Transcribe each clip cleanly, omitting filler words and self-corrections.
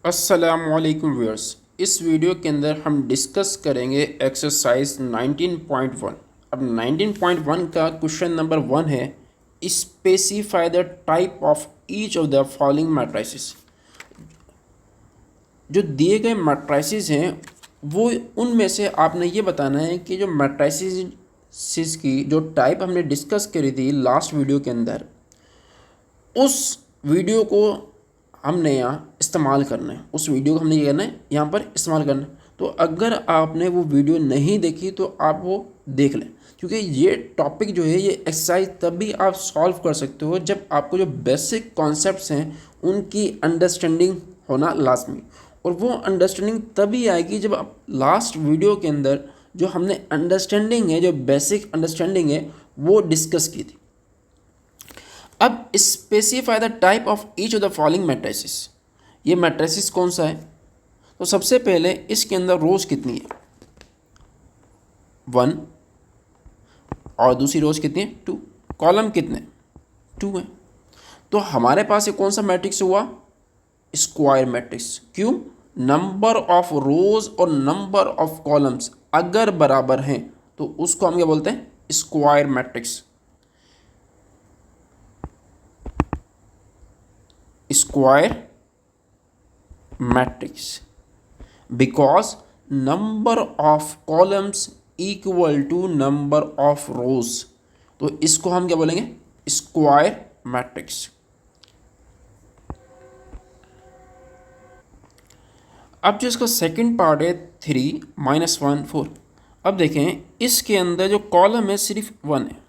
अस्सलामुअलैकुम व्यूअर्स। इस वीडियो के अंदर हम डिस्कस करेंगे एक्सरसाइज 19.1। अब 19.1 का क्वेश्चन नंबर 1 है, specify the type of each of the following matrices. जो दिए गए मैट्रिसेस हैं वो उनमें से आपने ये बताना है कि जो मैट्रिसेस की जो टाइप हमने डिस्कस करी थी लास्ट वीडियो के अंदर, उस वीडियो को हमने यहाँ इस्तेमाल करना है। उस वीडियो को हमने ये करना है, यहाँ पर इस्तेमाल करना है। तो अगर आपने वो वीडियो नहीं देखी तो आप वो देख लें, क्योंकि ये टॉपिक जो है ये एक्सरसाइज तभी आप सॉल्व कर सकते हो जब आपको जो बेसिक कॉन्सेप्ट्स हैं उनकी अंडरस्टैंडिंग होना लाजमी। और वो अंडरस्टैंडिंग तभी आएगी जब आप लास्ट वीडियो के अंदर जो हमने अंडरस्टैंडिंग है, जो बेसिक अंडरस्टैंडिंग है, वो डिस्कस की थी। अब specify the type of each of the following matrices. ये मैट्रिसेस कौन सा है? तो सबसे पहले इसके अंदर रोज कितनी है? 1। और दूसरी रोज कितनी है? 2। कॉलम कितने? 2 है। तो हमारे पास ये कौन सा मैट्रिक्स हुआ? Square matrix. क्यों? नंबर ऑफ रोज और नंबर ऑफ कॉलम्स अगर बराबर हैं तो उसको हम क्या बोलते हैं? Square matrix. Square matrix because number of columns equal to number of rows. तो इसको हम क्या बोलेंगे? Square matrix. अब जो इसका सेकंड पार्ट है 3 -1 4। अब देखें इसके अंदर जो कॉलम है सिर्फ 1 है।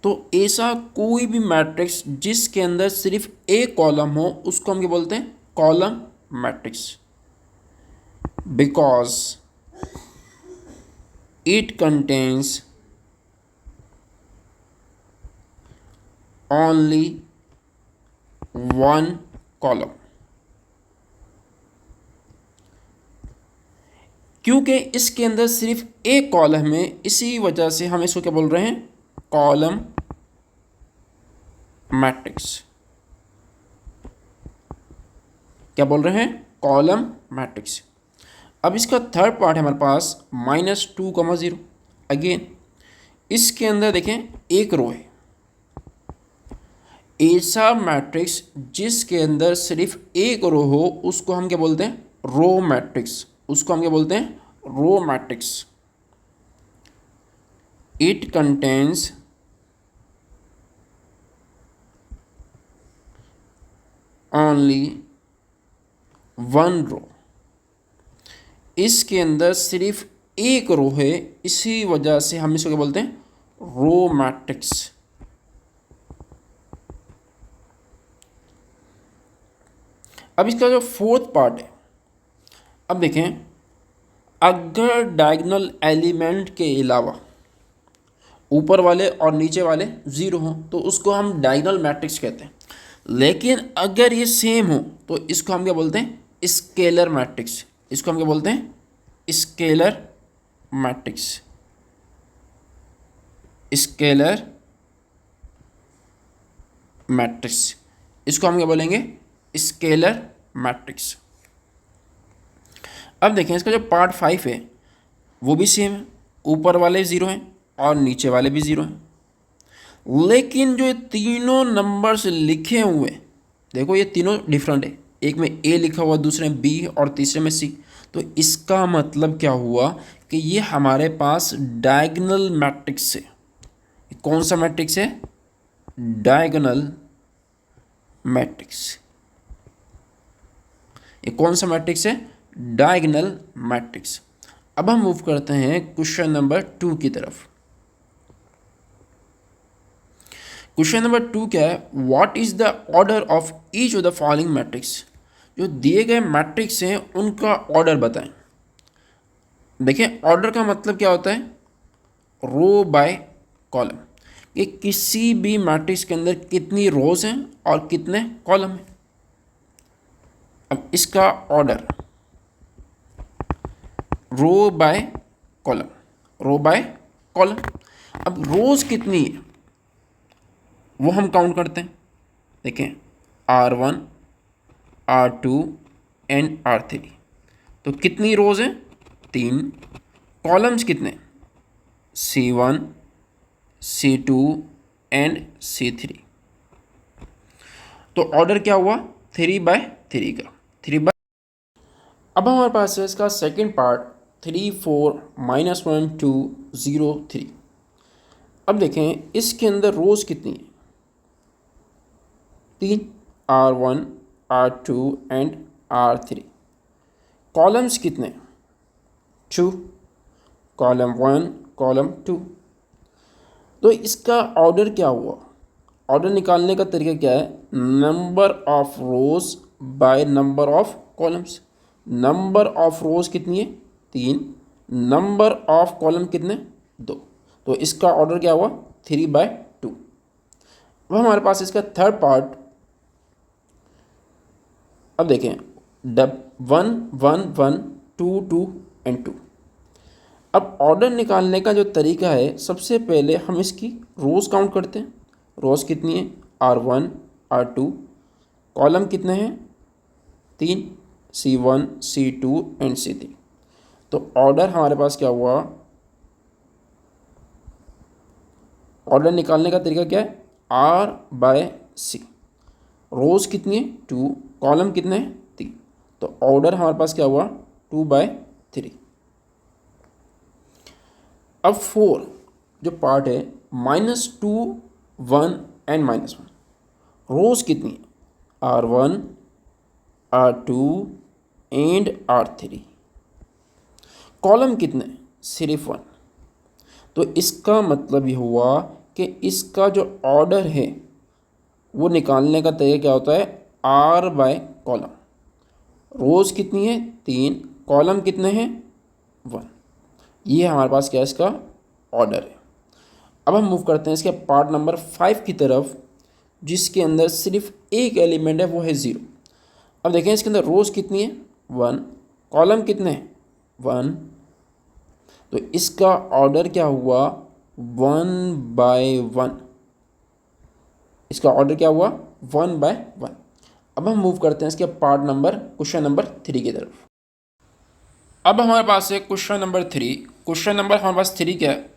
तो ऐसा कोई भी मैट्रिक्स जिसके अंदर सिर्फ एक कॉलम हो उसको हम क्या बोलते हैं? Column matrix. Because it contains only one column. क्योंकि इसके अंदर सिर्फ एक कॉलम है, इसी वजह से हम इसको क्या बोल रहे हैं? Column matrix. क्या बोल रहे हैं? Column matrix. अब इसका थर्ड पार्ट है हमारे पास -2, 0। अगेन इसके अंदर देखें एक रो है। ऐसा मैट्रिक्स जिसके अंदर सिर्फ एक रो हो उसको हम क्या बोलते हैं? Row matrix. उसको हम क्या बोलते हैं? Row matrix. It contains only one row. इसके अंदर सिर्फ एक रो है, इसी वजह से हम इसको क्या बोलते हैं? Row matrix. अब इसका जो फोर्थ पार्ट है, अब देखें अगर डायगोनल एलिमेंट के अलावा ऊपर वाले और नीचे वाले 0 हों तो उसको हम डायगोनल मैट्रिक्स कहते हैं। लेकिन अगर ये सेम हो तो इसको हम क्या बोलते हैं? Scalar matrix. इसको हम क्या बोलते हैं? Scalar matrix. Scalar matrix. इसको हम क्या बोलेंगे? Scalar matrix. अब देखें इसका जो पार्ट 5 है वो भी सेम है। ऊपर वाले 0 हैं और नीचे वाले भी 0 हैं। लेकिन जो ये तीनों नंबर्स लिखे हुए, देखो ये तीनों डिफरेंट है। एक में ए लिखा हुआ, दूसरे में बी और तीसरे में सी। तो इसका मतलब क्या हुआ कि ये हमारे पास डायगोनल मैट्रिक्स है। कौन सा मैट्रिक्स है? Diagonal matrix. ये कौन सा मैट्रिक्स है? Diagonal matrix. अब हम मूव करते हैं क्वेश्चन नंबर 2 की तरफ। क्वेश्चन नंबर 2 क्या है? What is the order of each of the following matrix. जो दिए गए मैट्रिक्स हैं उनका ऑर्डर बताएं। देखिए ऑर्डर का मतलब क्या होता है? रो बाय कॉलम। ये किसी भी मैट्रिक्स के अंदर कितनी रोज हैं और कितने कॉलम हैं। अब इसका order row by column, row by column. अब रोज कितनी है वो हम काउंट करते हैं। देखें R1, R2, एंड R3। तो कितनी रोज हैं? 3। कॉलम्स कितने? C1, C2 and C3। तो ऑर्डर क्या हुआ? 3/3 का। 3/। अब हमारे पास है इसका सेकेंड पार्ट, 3 4 -1 2 0 3। अब देखें इसके अंदर रोज कितनी है? 3, R1 R2 and R3। Columns कितने? 2, कॉलम 1 कॉलम 2। तो इसका ऑर्डर क्या हुआ? ऑर्डर निकालने का तरीका क्या है? Number of rose by number of columns. Number of रोज कितनी है? 3। नंबर ऑफ कॉलम कितने? 2। तो इसका ऑर्डर क्या हुआ? 3/2। अब हमारे पास इसका थर्ड पार्ट, अब देखें 1 1 1 2 2 एंड 2। अब ऑर्डर निकालने का जो तरीका है, सबसे पहले हम इसकी रोज़ काउंट करते हैं। रोज़ कितनी है? R1 R2। कॉलम कितने हैं? 3, C1 C2 एंड C3। तो ऑर्डर हमारे पास क्या हुआ? ऑर्डर निकालने का तरीका क्या है? R/C। रोज़ कितनी है? 2। कॉलम कितने हैं? 3। तो ऑर्डर हमारे पास क्या हुआ? 2/3। अब 4 जो पार्ट है, -2 1 एंड -1। रोज़ कितनी है? R1 R2 and R3। Column कितने? सिर्फ 1। तो इसका मतलब ये हुआ कि इसका जो ऑर्डर है वो निकालने का तरीका क्या होता है? R/कॉलम। रोज़ कितनी है? 3। कॉलम कितने हैं? 1। ये हमारे पास क्या है? इसका ऑर्डर है। अब हम मूव करते हैं इसके पार्ट नंबर 5 की तरफ, जिसके अंदर सिर्फ एक एलिमेंट है, वो है 0। अब देखें इसके अंदर रोज़ कितनी है? 1। कॉलम कितने हैं? 1। तो इसका ऑर्डर क्या हुआ? 1/1। इसका ऑर्डर क्या हुआ? 1/1। अब हम मूव करते हैं इसके पार्ट नंबर, क्वेश्चन नंबर 3 की तरफ। अब हमारे पास है क्वेश्चन नंबर 3। क्वेश्चन नंबर हमारे पास 3 क्या है?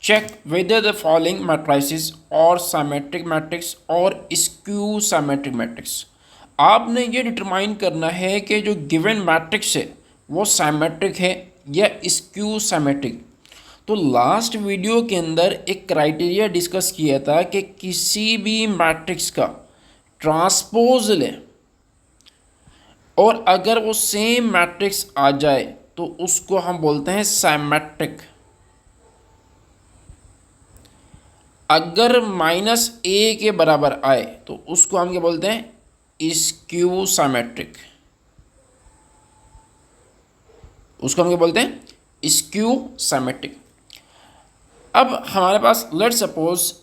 Check whether the following matrices are symmetric matrix or skew symmetric matrix. आपने ये डिटरमाइन करना है कि जो गिवन मैट्रिक्स है वो सिमेट्रिक है या स्क्यू सिमेट्रिक। तो लास्ट वीडियो के अंदर एक क्राइटेरिया डिस्कस किया था कि किसी भी मैट्रिक्स का ट्रांसपोज लें और अगर वो सेम मैट्रिक्स आ जाए तो उसको हम बोलते हैं सिमेट्रिक। अगर -a के बराबर आए तो उसको हम क्या बोलते हैं? Skew symmetric. उसको हम क्या बोलते हैं? Skew symmetric. अब हमारे पास लेट सपोज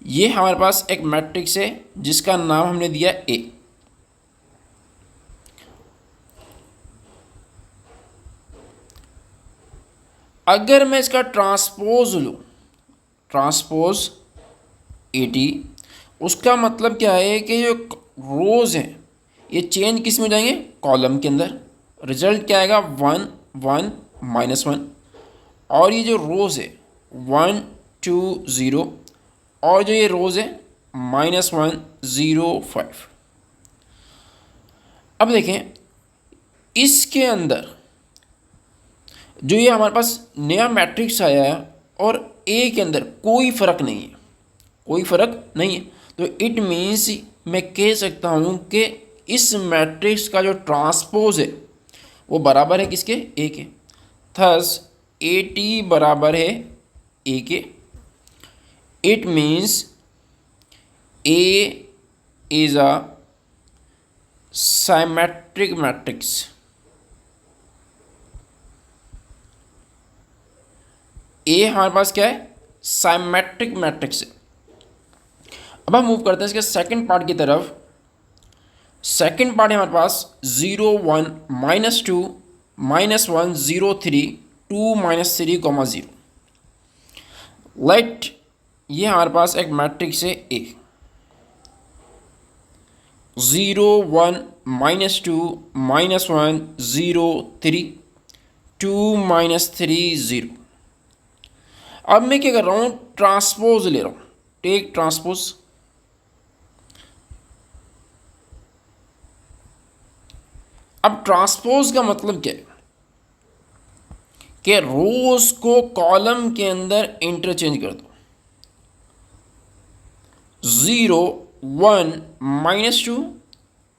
ये हमारे पास एक मैट्रिक्स है जिसका नाम हमने दिया A। अगर मैं इसका ट्रांसपोज लूँ, ट्रांसपोज AT, उसका मतलब क्या है कि जो रोज़ हैं ये चेंज किस में हो जाएंगे? कॉलम के अंदर। रिजल्ट क्या आएगा? 1 1 -1। और ये जो रोज़ है 1 2 0, और जो ये रोज़ है -1 0 5। अब देखें इसके अंदर जो ये हमारे पास नया मैट्रिक्स आया है और ए के अंदर कोई फ़र्क नहीं है, कोई फ़र्क नहीं है। तो इट मीन्स मैं कह सकता हूँ कि इस मैट्रिक्स का जो ट्रांसपोज है वो बराबर है किसके? ए के। थस AT बराबर है ए के। It means A is a symmetric matrix. A हमारे पास क्या है? सिमेट्रिक मैट्रिक्स है। अब हम मूव करते हैं इसके सेकंड पार्ट की तरफ। सेकंड पार्ट है हमारे पास 0 1 -2 -1 0 3 2 -3, 0। लेट ये हमारे पास एक मैट्रिक्स है ए। 0 1 -2 -1 0 3 2 -3 0। अब मैं क्या कर रहा हूँ, ट्रांसपोज ले रहा हूँ, टेक ट्रांसपोज। अब ट्रांसपोज का मतलब क्या है कि रोज को कॉलम के अंदर इंटरचेंज कर दो। 0 1 -2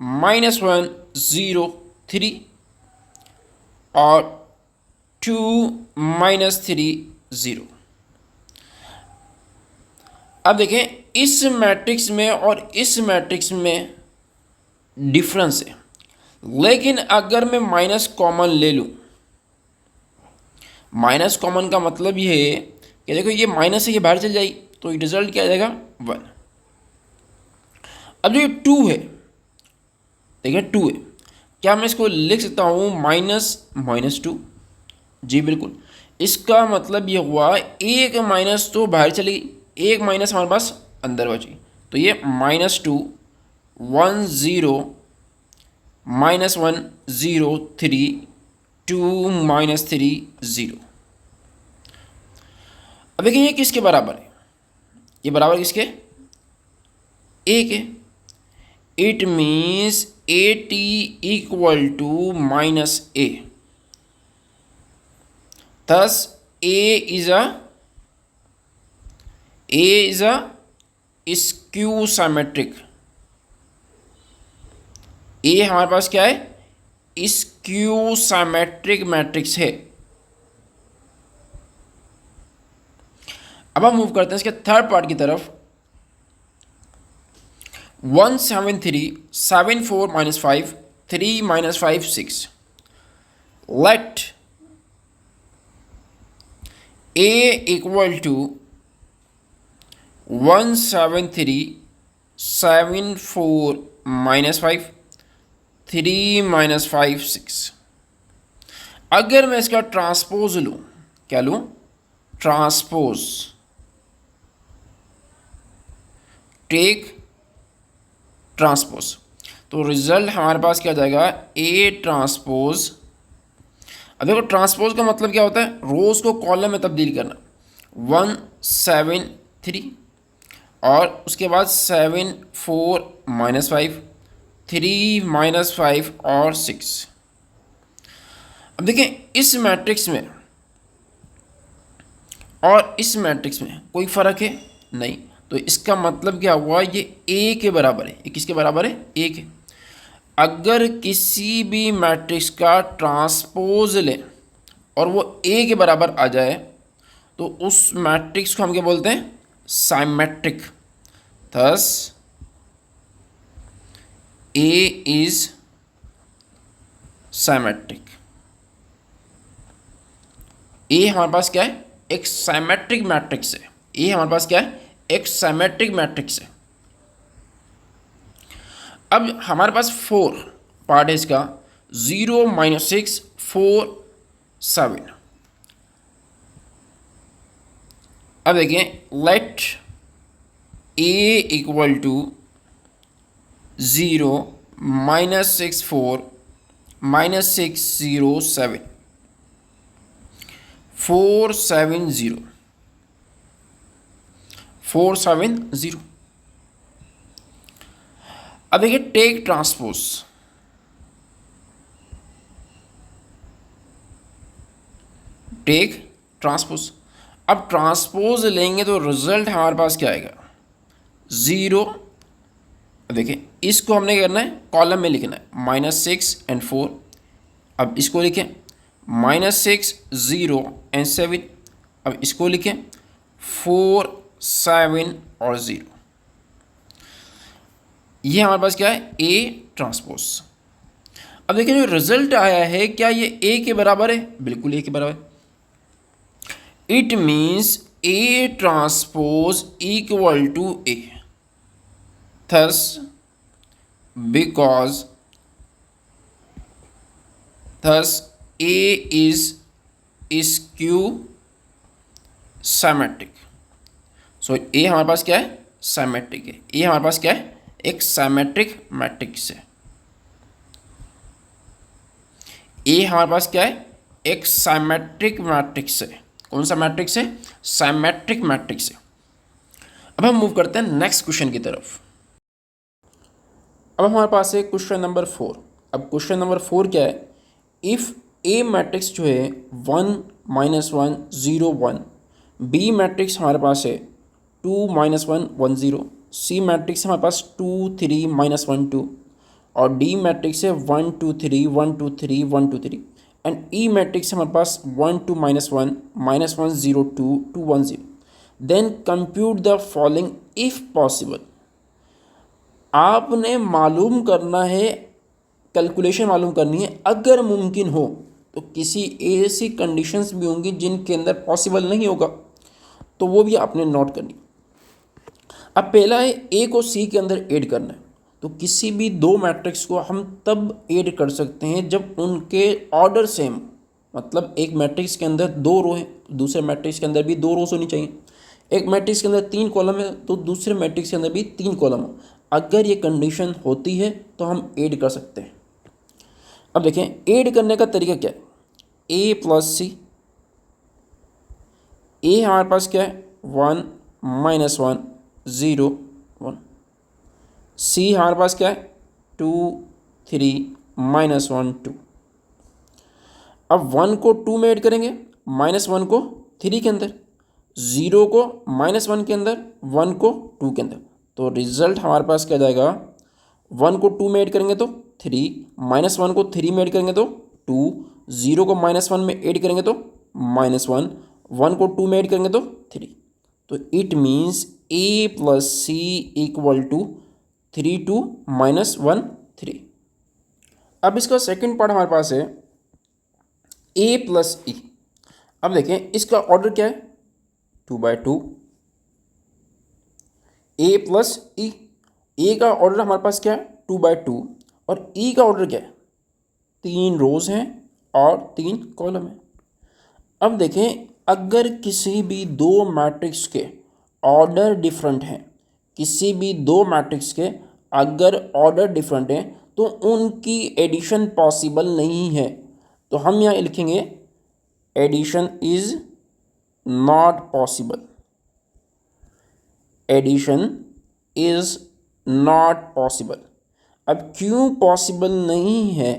-1 0 3 और 2 -3 0। अब देखें इस मैट्रिक्स में और इस मैट्रिक्स में डिफरेंस है, लेकिन अगर मैं माइनस कॉमन ले लूँ, माइनस कॉमन का मतलब ये है कि देखो ये माइनस से ये बाहर चल जाएगी तो रिजल्ट क्या आ जाएगा 1। अब जो ये 2 है, देखिए 2 है, क्या मैं इसको लिख सकता हूँ -2? जी बिल्कुल। इसका मतलब ये हुआ एक माइनस तो बाहर चली गई, एक माइनस हमारे पास अंदर बची, तो ये -2 1 0 -1 0 3 2 -3 0। अब देखिए ये किसके बराबर है, ये बराबर किसके, ए के। It means AT equal to -A। thus A is a skew symmetric। A हमारे पास क्या है, स्क्यू साइमेट्रिक मैट्रिक्स है। अब हम मूव करते हैं इसके थर्ड पार्ट की तरफ। 1 7 3 7 4 -5 3 -5 6। Let A equal to 1 7 3 7 4 -5 3 -5 6। अगर मैं इसका ट्रांसपोज लूँ, क्या लूँ, ट्रांसपोज, टेक ट्रांसपोज, तो रिजल्ट हमारे पास क्या जाएगा, A ट्रांसपोज। अब देखो ट्रांसपोज का मतलब क्या होता है, रोज को कॉलम में तब्दील करना। 1 7 3 और उसके बाद 7 4 -5 3 -5 और 6। अब देखें इस मैट्रिक्स में और इस मैट्रिक्स में कोई फ़र्क है नहीं, तो इसका मतलब क्या हुआ, ये A के बराबर है। ये किसके बराबर है, A के। अगर किसी भी मैट्रिक्स का ट्रांसपोज लें और वो A के बराबर आ जाए तो उस मैट्रिक्स को हम क्या बोलते हैं, symmetric. Thus A is symmetric. A हमारे पास क्या है, एक साइमेट्रिक मैट्रिक्स है। A हमारे पास क्या है, एक साइमेट्रिक मैट्रिक्स है। अब हमारे पास 4 पार्ट है इसका, 0 -6 4 7। अब देखें लेट A इक्वल टू 0 -6 4 -6 0 7 4 7 0 4 7 0। अब देखिए टेक ट्रांसपोज, टेक ट्रांसपोज। अब ट्रांसपोज लेंगे तो रिजल्ट हमारे पास क्या आएगा, 0। देखिए इसको हमने करना है कॉलम में लिखना है, -6 और 4। अब इसको लिखें -6 0 और 7। अब इसको लिखें 4 7 और 0। ये हमारे पास क्या है, A ट्रांसपोज। अब देखिए जो रिजल्ट आया है, क्या ये A के बराबर है, बिल्कुल A के बराबर है। It means A transpose equal to A। Thus because thus A is skew symmetric. So A हमारे पास क्या है, साइमेट्रिक है। A हमारे पास क्या है, एक साइमेट्रिक मैट्रिक्स है। ए हमारे पास क्या है, एक साइमेट्रिक मैट्रिक्स है। कौन सा मैट्रिक्स है, साइमेट्रिक मैट्रिक्स है। अब हम मूव करते हैं नेक्स्ट क्वेश्चन की तरफ। अब हमारे पास है क्वेश्चन नंबर 4। अब क्वेश्चन नंबर 4 क्या है, इफ़ ए मैट्रिक्स जो है 1 -1 0 1, बी मैट्रिक्स हमारे पास है 2 -1 1 0, सी मैट्रिक्स हमारे पास 2 3 -1 2, और डी मैट्रिक्स है 1 2 3 1 2 3 1 2 3, एंड ई मैट्रिक्स हमारे पास 1 2 -1 -1 0 2 2 1 0। Then compute the following if possible. आपने मालूम करना है, कैलकुलेशन मालूम करनी है, अगर मुमकिन हो तो किसी ऐसी कंडीशंस भी होंगी जिनके अंदर पॉसिबल नहीं होगा, तो वो भी आपने नोट करनी। अब पहला है ए को सी के अंदर ऐड करना है। तो किसी भी दो मैट्रिक्स को हम तब ऐड कर सकते हैं जब उनके ऑर्डर सेम, मतलब एक मैट्रिक्स के अंदर 2 रो है, दूसरे मैट्रिक्स के अंदर भी 2 रोज होनी चाहिए। एक मैट्रिक्स के अंदर 3 कॉलम है तो दूसरे मैट्रिक्स के अंदर भी 3 कॉलम हो। अगर ये कंडीशन होती है तो हम ऐड कर सकते हैं। अब देखें ऐड करने का तरीका क्या है, ए प्लस सी। ए हमारे पास क्या है 1 -1 0 1, सी हमारे पास क्या है 2 3 -1 2। अब 1 को 2 में ऐड करेंगे, -1 को 3 के अंदर, 0 को -1 के अंदर, 1 को 2 के अंदर। तो रिजल्ट हमारे पास क्या जाएगा, 1 को 2 में ऐड करेंगे तो 3, -1 को 3 में ऐड करेंगे तो 2, 0 को -1 में ऐड करेंगे तो -1, 1 को 2 में ऐड करेंगे तो 3। तो it means A plus C equal to 3 2 -1 3। अब इसका सेकंड पार्ट हमारे पास है ए प्लस ई। अब देखें इसका ऑर्डर क्या है 2/2, ए प्लस ई। ए का ऑर्डर हमारे पास क्या है 2/2, और ई का ऑर्डर क्या है 3 रोज हैं और 3 कॉलम हैं। अब देखें अगर किसी भी दो मैट्रिक्स के ऑर्डर डिफरेंट हैं, किसी भी दो मैट्रिक्स के अगर ऑर्डर डिफरेंट हैं तो उनकी एडिशन पॉसिबल नहीं है। तो हम यहाँ लिखेंगे addition is not possible, addition is not possible. अब क्यों पॉसिबल नहीं है,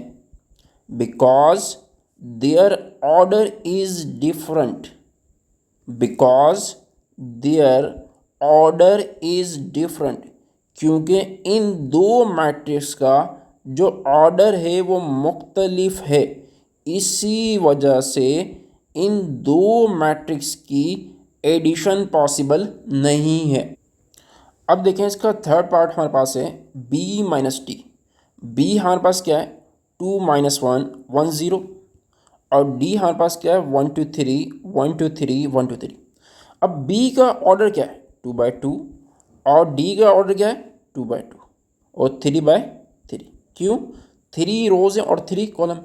because their order is different, because their order is different, क्योंकि इन दो मैट्रिक्स का जो ऑर्डर है वो मुख्तलिफ है। इसी वजह से इन दो मैट्रिक्स की एडिशन पॉसिबल नहीं है। अब देखें इसका थर्ड पार्ट हमारे पास है बी माइनस डी। बी हमारे पास क्या है 2 -1 1 0, और डी हमारे पास क्या है 1 2 3 1 2 3 1 2 3। अब बी का ऑर्डर क्या है 2/2, और डी का ऑर्डर क्या है 2/2 और 3/3। क्यों, 3 रोज हैं और 3 कॉलम।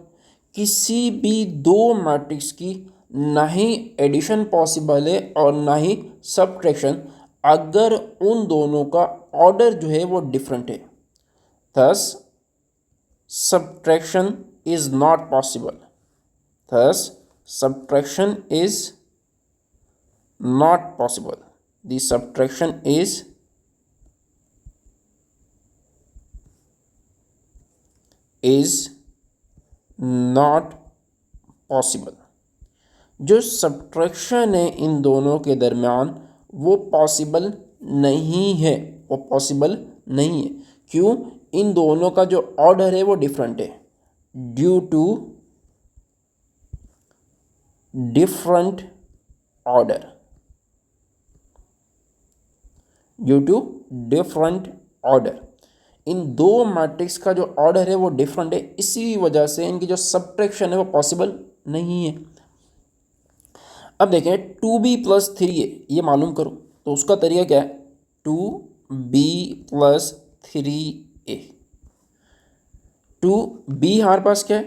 किसी भी दो मैट्रिक्स की ना ही एडिशन पॉसिबल है और ना ही सब्ट्रैक्शन अगर उन दोनों का ऑर्डर जो है वो डिफरेंट है। Thus subtraction is not possible, thus subtraction is not possible, the subtraction is not possible। जो सब्ट्रैक्शन है इन दोनों के दरमियान वो पॉसिबल नहीं है, वो पॉसिबल नहीं है। क्यों, इन दोनों का जो ऑर्डर है वो डिफरेंट है, due to different order, due to different order. इन दो मैट्रिक्स का जो ऑर्डर है वो डिफरेंट है, इसी वजह से इनकी जो सब्ट्रैक्शन है वो पॉसिबल नहीं है। अब देखें 2b + 3a ये मालूम करो, तो उसका तरीका क्या है 2b + 3a। 2b हमारे पास क्या है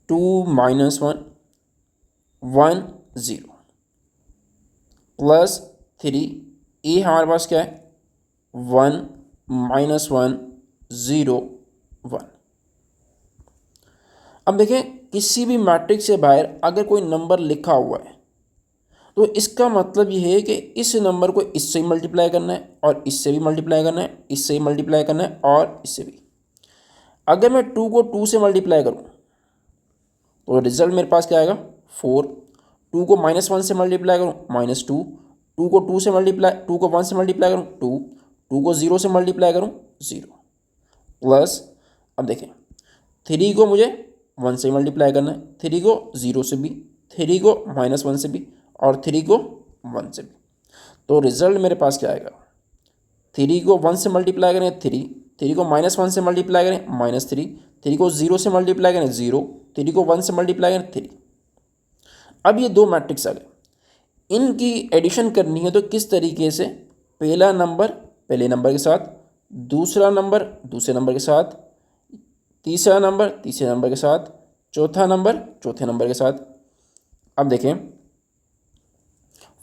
2 -1 1 0 प्लस 3, ए हमारे पास क्या है 1 -1 0 1। अब देखें किसी भी मैट्रिक्स से बाहर अगर कोई नंबर लिखा हुआ है तो इसका मतलब ये है कि इस नंबर को इससे ही मल्टीप्लाई करना है और इससे भी मल्टीप्लाई करना है, इससे ही मल्टीप्लाई करना है और इससे भी। अगर मैं 2 को 2 से मल्टीप्लाई करूँ तो रिजल्ट मेरे पास क्या आएगा 4। 2 को -1 से मल्टीप्लाई करूँ -2। 2 को 2 से मल्टीप्लाई 2 को 1 से मल्टीप्लाई करूँ 2। 2 को 0 से मल्टीप्लाई करूँ 0 प्लस। अब देखें 3 को मुझे 1 से मल्टीप्लाई करना है, 3 को 0 से भी, 3 को -1 से भी और 3 को 1 से भी। तो रिजल्ट मेरे पास क्या आएगा 3 को 1 से मल्टीप्लाई करें 3, 3 को -1 से मल्टीप्लाई करें -3, 3 को 0 से मल्टीप्लाई करें 0, 3 को 1 से मल्टीप्लाई करें 3। अब ये दो मैट्रिक्स आ गए, इनकी एडिशन करनी है तो किस तरीके से, पहला नंबर पहले नंबर के साथ, दूसरा नंबर दूसरे नंबर के साथ, तीसरा नंबर तीसरे नंबर के साथ, चौथा नंबर चौथे नंबर के साथ। अब देखें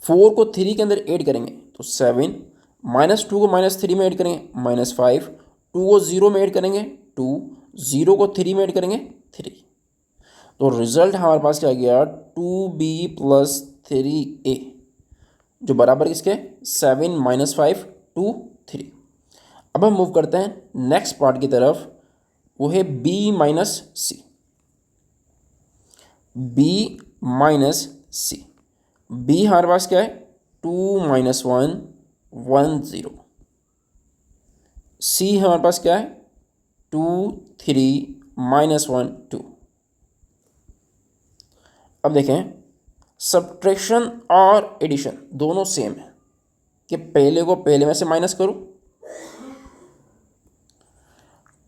4 को 3 के अंदर ऐड करेंगे तो 7, -2 को -3 में ऐड करेंगे -5, 2 को 0 में ऐड करेंगे 2, 0 को 3 में ऐड करेंगे 3। तो रिजल्ट हमारे पास क्या गया 2b + 3a जो बराबर किसके 7 - 5 2 3। अब हम मूव करते हैं नेक्स्ट पार्ट की तरफ, वो है b - c। b - c, b हमारे पास क्या है 2 - 1 1 0। c हमारे पास क्या है 2 3 -1 2। अब देखें सब्ट्रैक्शन और एडिशन दोनों सेम है कि पहले को पहले में से माइनस करूँ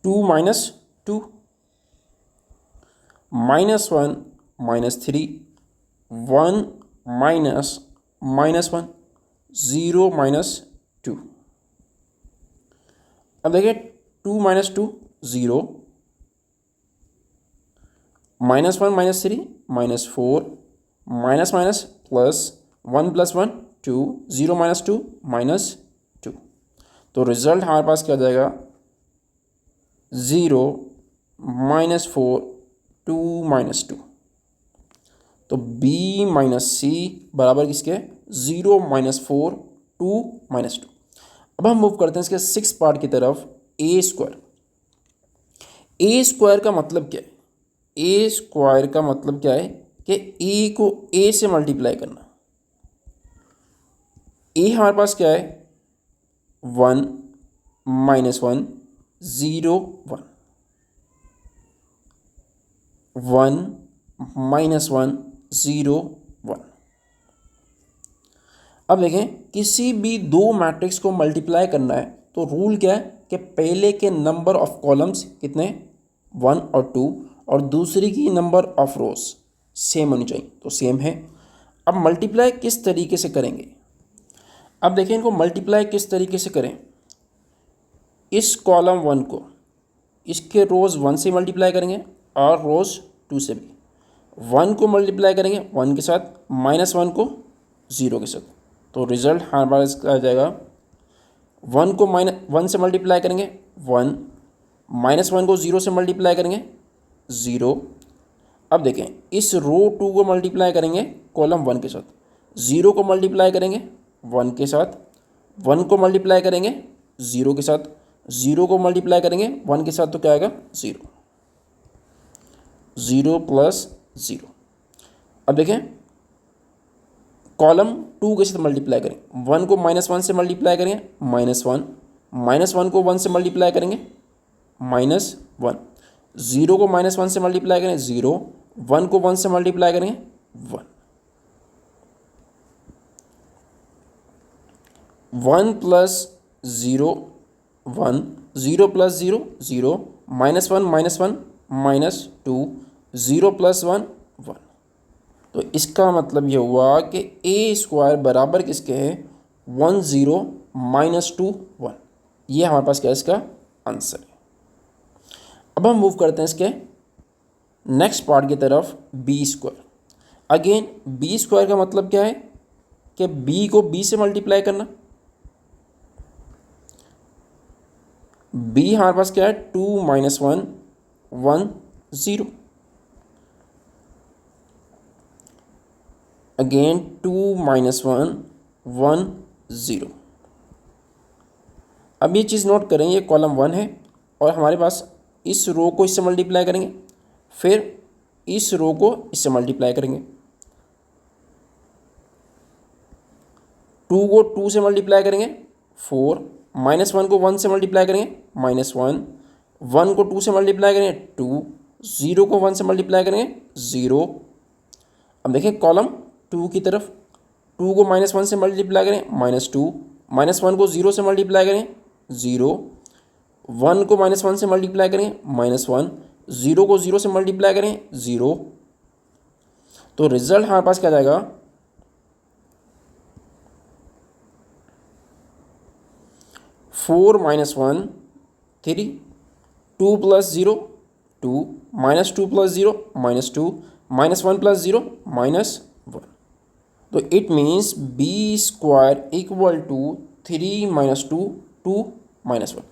2 - 2 -1 -3 1 -1 0 -2। अब देखिए 2 - 2 0, -1 -3 -4 प्लस 1 + 1 2 0 -2 -2। तो रिजल्ट हमारे पास क्या जाएगा 0 -4 2 -2। तो b - c बराबर किसके 0 -4 2 -2। अब हम मूव करते हैं इसके 6 पार्ट की तरफ, a²। a² का मतलब क्या है, a² का मतलब क्या है कि a को a से मल्टीप्लाई करना। a हमारे पास क्या है 1 -1 0 1 1 -1 0 1। अब देखें किसी भी दो मैट्रिक्स को मल्टीप्लाई करना है तो रूल क्या है कि पहले के नंबर ऑफ कॉलम्स कितने 1 और 2 और दूसरी की नंबर ऑफ रोज सेम होनी चाहिए, तो सेम है। अब मल्टीप्लाई किस तरीके से करेंगे, अब देखें इनको मल्टीप्लाई किस तरीके से करें। इस कॉलम 1 को इसके रोज़ 1 से मल्टीप्लाई करेंगे और रोज़ 2 से भी। 1 को मल्टीप्लाई करेंगे 1 के साथ, -1 को 0 के साथ। तो रिजल्ट हमारे पास आ जाएगा 1 को -1 से मल्टीप्लाई करेंगे 1, -1 को 0 से मल्टीप्लाई करेंगे 0। अब देखें इस रो 2 को मल्टीप्लाई करेंगे कॉलम 1 के साथ, 0 को मल्टीप्लाई करेंगे 1 के साथ, 1 को मल्टीप्लाई करेंगे 0 के साथ, 0 को मल्टीप्लाई करेंगे 1 के साथ, तो क्या आएगा 0 0 + 0। अब देखें कॉलम 2 के साथ मल्टीप्लाई करें, 1 को -1 से मल्टीप्लाई करेंगे -1, -1 को 1 से मल्टीप्लाई करेंगे -1, 0 को -1 से मल्टीप्लाई करें 0, 1 को 1 से मल्टीप्लाई करेंगे 1, 1 + 0 1, 0 + 0 0, -1 -1 -2, 0 + 1 1। तो इसका मतलब ये हुआ कि a² बराबर किसके है 1 0 -2 1। ये हमारे पास क्या है इसका आंसर है। अब हम मूव करते हैं इसके नेक्स्ट पार्ट की तरफ, b²। अगेन b² का मतलब क्या है कि b को b से मल्टीप्लाई करना। b हमारे पास क्या है 2 - 1 1 0। Again 2 minus 1 1 0। अब ये चीज़ नोट करें, ये कॉलम 1 है और हमारे पास इस रो को इससे मल्टीप्लाई करेंगे, फिर इस रो को इससे मल्टीप्लाई करेंगे, 2 को 2 से मल्टीप्लाई करेंगे 4, माइनस 1 को 1 से मल्टीप्लाई करेंगे -1, 1 को 2 से मल्टीप्लाई करेंगे 2, 0 को 1 से मल्टीप्लाई करेंगे 0। अब देखें कॉलम 2 की तरफ, 2 को -1 से मल्टीप्लाई करें -2, -1 को 0 से मल्टीप्लाई करें 0, 1 को -1 से मल्टीप्लाई करें -1, 0 को 0 से मल्टीप्लाई करें 0। तो रिजल्ट हमारे पास क्या जाएगा, 4 - 1 3, 2 + 0 2, -2 + 0 -2, -1 + 0 -1। तो इट मीन्स b² = 3 - 2 2 -1।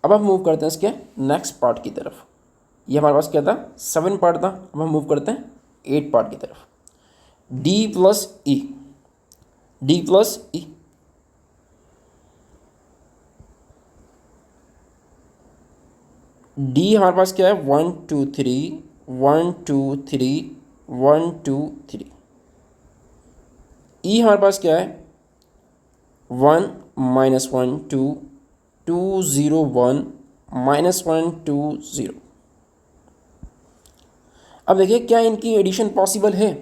अब हम मूव करते हैं इसके नेक्स्ट पार्ट की तरफ। ये हमारे पास क्या था, 7 पार्ट था। अब हम मूव करते हैं 8 पार्ट की तरफ। d + e, d + e, d हमारे पास क्या है 1 2 3 1 2 3 1 2 3। e हमारे पास क्या है 1 -1 2 2 0 1 -1 2 0। अब देखिए क्या इनकी एडिशन पॉसिबल है,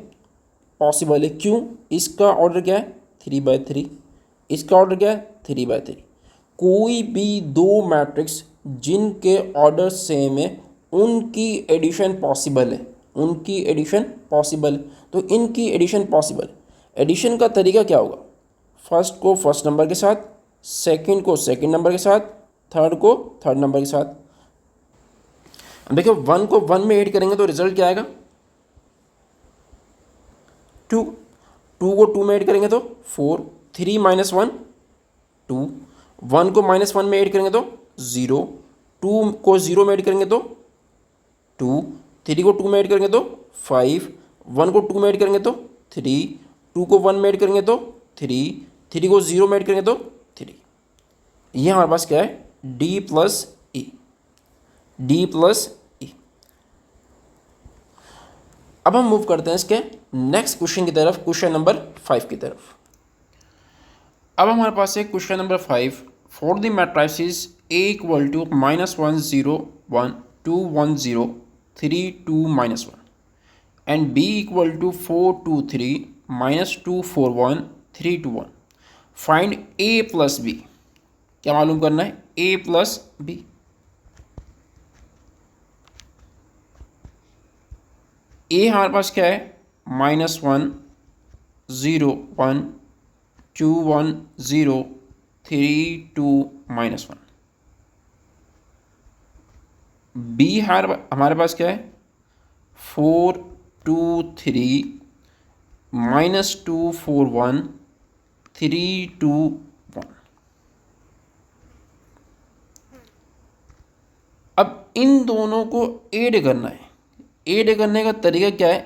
पॉसिबल है। क्यों, इसका ऑर्डर क्या है 3/3, इसका ऑर्डर क्या है 3/3। कोई भी दो मैट्रिक्स जिनके ऑर्डर सेम है उनकी एडिशन पॉसिबल है, उनकी एडिशन पॉसिबल है। तो इनकी एडिशन पॉसिबल। एडिशन का तरीका क्या होगा, फर्स्ट को फर्स्ट नंबर के साथ, सेकंड को सेकंड नंबर के साथ, थर्ड को थर्ड नंबर के साथ। देखिए 1 को 1 में ऐड करेंगे तो रिजल्ट क्या आएगा 2, 2 को 2 में ऐड करेंगे तो 4, 3 - 1 2, 1 को -1 में ऐड करेंगे तो 0, 2 को 0 में ऐड करेंगे तो 2, 3 को 2 में ऐड करेंगे तो 5, 1 को 2 में ऐड करेंगे तो 3, 2 को 1 में ऐड करेंगे तो 3, 3 को 0 में ऐड करेंगे तो 3। ये हमारे पास क्या है d + e, d + e। अब हम मूव करते हैं इसके नेक्स्ट क्वेश्चन की तरफ, क्वेश्चन नंबर 5 की तरफ। अब हमारे पास है question number 5। For the matrices a = -1 0 1 2 1 0 3 2 -1 and b = 4 2 3 -2 4 1 3 2 1, find a + b। क्या मालूम करना है, a + b। a हमारे पास क्या है -1 0 1 2 1 0 3 2 -1। b हमारे पास क्या है 4 2 3 -2 4 1 3 2 1। अब इन दोनों को ऐड करना है। ऐड करने का तरीका क्या है,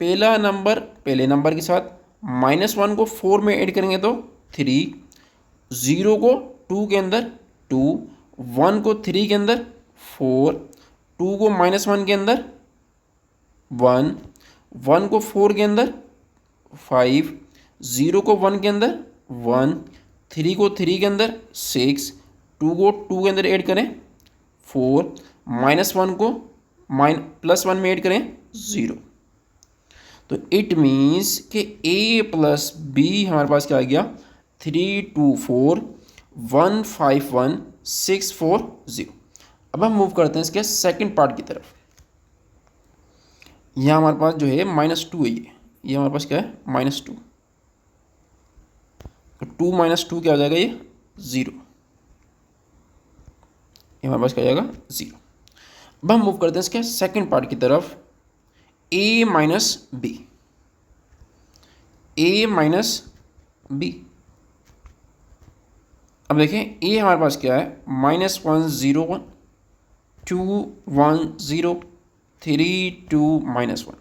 पहला नंबर पहले नंबर के साथ, -1 को 4 में ऐड करेंगे तो 3, 0 को 2 के अंदर 2, 1 को 3 के अंदर 4, 2 को -1 के अंदर 1, 1 को 4 के अंदर 5, 0 को 1 के अंदर 1, 3 को 3 के अंदर 6, 2 को 2 के अंदर ऐड करें 4, -1 को +1 में ऐड करें 0। तो इट मीन्स कि a + b हमारे पास क्या आ गया 3 2 4 1 5 1 6 4 0। अब हम मूव करते हैं इसके सेकंड पार्ट की तरफ। यहाँ हमारे पास जो है -2 है, ये हमारे पास क्या है -2। तो 2 - 2 क्या आ जाएगा, ये 0। ये हमारे पास क्या आ जाएगा 0। अब हम मूव करते हैं इसके सेकंड पार्ट की तरफ, a - b, a - b। अब देखें a हमारे पास क्या है -1 0 1 2 1 0 3 2 -1।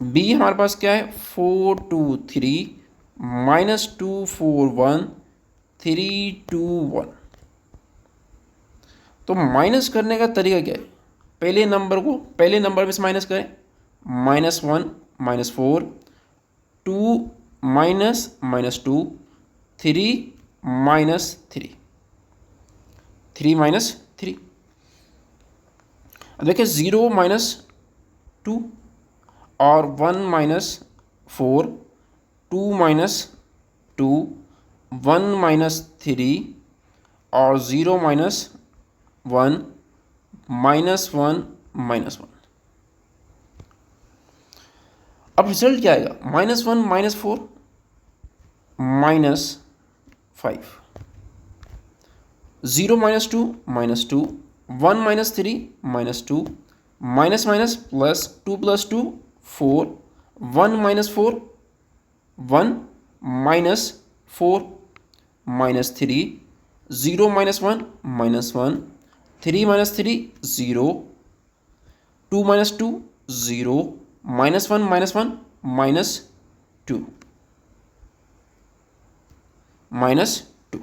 बी हमारे पास क्या है 4 2 3 -2 4 1 3 2 1। तो माइनस करने का तरीका क्या है, पहले नंबर में से माइनस करें, -1 -4 2 -2 3 -3 3 -3। अब देखिए 0 -2 और 1 -4 2 -2 1 -3 और 0 -1 -1 -1। अब रिजल्ट क्या आएगा, -1 -4 -5 0 -2 -2 1 -3 -2 प्लस 2 + 2 4 1 -4 1 -4 -3 0 -1 -1 3 -3 0 2 -2 0 -1 -1 -2 -2।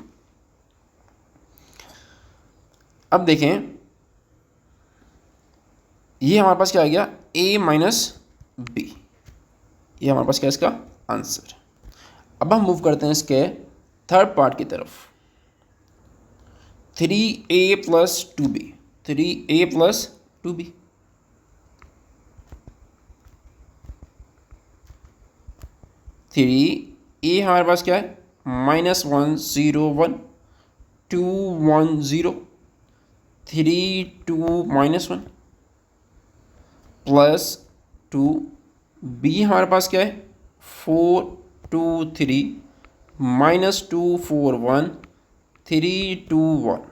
अब देखें ये हमारे पास क्या आ गया, a - b, ये हमारे पास क्या है इसका आंसर। अब हम मूव करते हैं इसके थर्ड पार्ट की तरफ, 3a + 2b 3a + 2b। 3a हमारे पास क्या है -1 0 1 2 1 0 3 2 -1 प्लस 2 b हमारे पास क्या है 4 2 3 -2 4 1 3 2 1।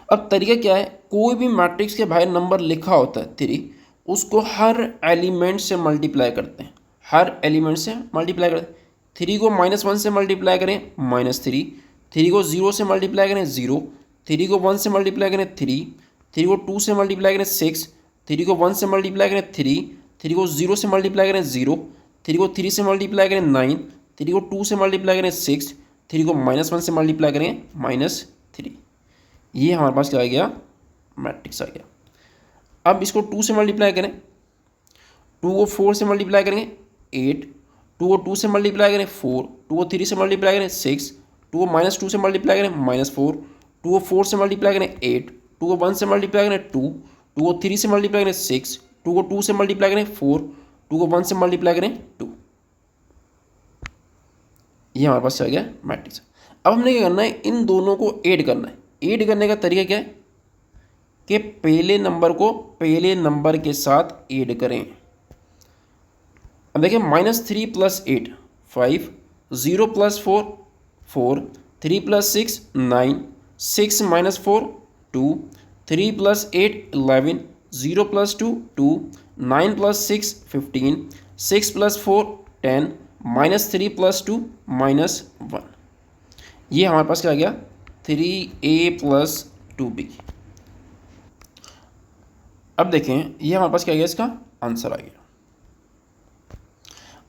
अब तरीका क्या है, कोई भी मैट्रिक्स के बाहर नंबर लिखा होता है 3, उसको हर एलिमेंट से मल्टीप्लाई करते हैं, हर एलिमेंट से मल्टीप्लाई करते हैं। 3 को -1 से मल्टीप्लाई करें -3, 3 को 0 से मल्टीप्लाई करें 0, 3 को 1 से मल्टीप्लाई करें 3, 3 को 2 से मल्टीप्लाई करें 6, 3 को 1 से मल्टीप्लाई करें 3, 3 को 0 से मल्टीप्लाई करें 0, 3 को 3 से मल्टीप्लाई करें 9, 3 को 2 से मल्टीप्लाई करें 6, 3 को -1 से मल्टीप्लाई करें -3। ये हमारे पास क्या आ गया, मैट्रिक्स आ गया। अब इसको 2 से मल्टीप्लाई करें, 2 को 4 से मल्टीप्लाई करेंगे 8, 2 को 2 से मल्टीप्लाई करें 4, 2 को 3 से मल्टीप्लाई करें 6, 2 को -2 से मल्टीप्लाई करें -4, 2 को 4 से मल्टीप्लाई करें 8, 2 को 1 से मल्टीप्लाई करें 2, 2 को 3 से मल्टीप्लाई करें 6, 2 को 2 से मल्टीप्लाई करें 4, 2 को 1 से मल्टीप्लाई करें 2। ये हमारे पास आ गया मैट्रिक्स। अब हमने क्या करना है, इन दोनों को ऐड करना है। ऐड करने का तरीका क्या है कि पहले नंबर को पहले नंबर के साथ ऐड करें। अब देखिए -3 + 8 5, 0 + 4 4, 3 + 6 9, 6 - 4 2, 3 + 8 11, 0 + 2 2, 9 + 6 15, 6 + 4 10, -3 + 2 -1। ये हमारे पास क्या आ गया 3a + 2b। अब देखें ये हमारे पास क्या आ गया, इसका आंसर आ गया।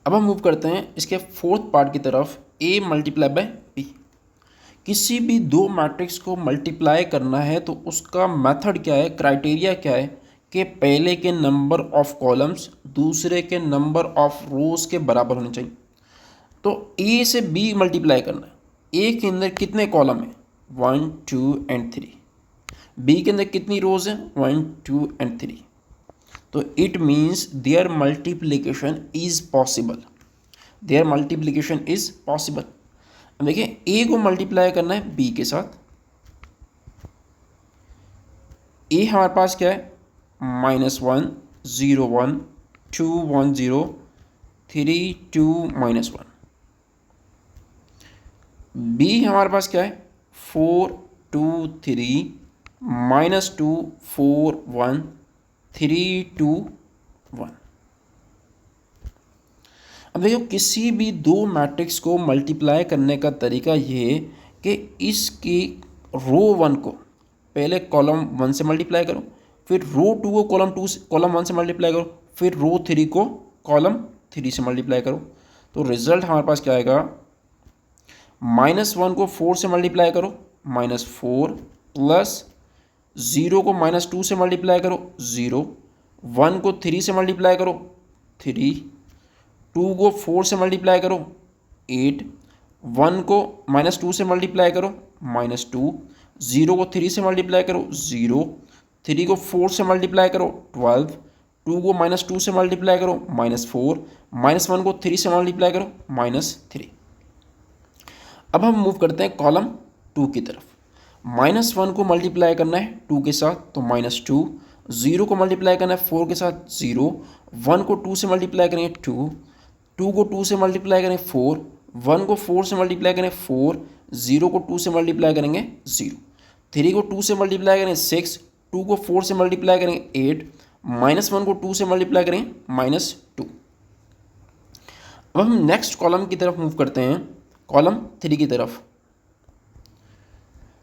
अब हम मूव करते हैं इसके फोर्थ पार्ट की तरफ, a × b। किसी भी दो मैट्रिक्स को मल्टीप्लाई करना है तो उसका मेथड क्या है, क्राइटेरिया क्या है कि पहले के नंबर ऑफ कॉलम्स दूसरे के नंबर ऑफ रोज के बराबर होने चाहिए। तो a से b मल्टीप्लाई करना है, a के अंदर कितने कॉलम हैं 1 2 एंड 3, b के अंदर कितनी रोज हैं 1 2 एंड 3। तो it means their multiplication is possible, their multiplication is possible. अब देखिए a को मल्टीप्लाई करना है b के साथ, a हमारे पास क्या है -1 0 1 2 1 0 3 2 -1। b हमारे पास क्या है 4 2 3 -2 4 1 3 2 1। अब देखो किसी भी दो मैट्रिक्स को मल्टीप्लाई करने का तरीका ये है कि इसकी रो 1 को पहले कॉलम 1 से मल्टीप्लाई करो, फिर रो 2 को कॉलम 1 से मल्टीप्लाई करो, फिर रो 3 को कॉलम 3 से मल्टीप्लाई करो। तो रिजल्ट हमारे पास क्या आएगा, -1 को 4 से मल्टीप्लाई करो, -4 प्लस 0 को -2 से मल्टीप्लाई करो, 0, 1 को 3 से मल्टीप्लाई करो, 3, 2 को 4 से मल्टीप्लाई करो, 8, 1 को -2 से मल्टीप्लाई करो, -2, 0 को 3 से मल्टीप्लाई करो, 0, 3 को 4 से मल्टीप्लाई करो, 12, 2 को -2 से मल्टीप्लाई करो, -4, -1 को 3 से मल्टीप्लाई करो, -3। अब हम मूव करते हैं कॉलम 2 की तरफ। -1 को मल्टीप्लाई करना है 2 के साथ, तो -2, 0 को मल्टीप्लाई करना है 4 के साथ, 0, 1 को 2 से मल्टीप्लाई करेंगे 2, 2 को 2 से मल्टीप्लाई करें 4, 1 को 4 से मल्टीप्लाई करें 4, 0 को 2 से मल्टीप्लाई करेंगे 0, 3 को 2 से मल्टीप्लाई करें 6, 2 को 4 से मल्टीप्लाई करें 8, -1 को 2 से मल्टीप्लाई करें -2। अब हम नेक्स्ट कॉलम की तरफ मूव करते हैं, कॉलम 3 की तरफ।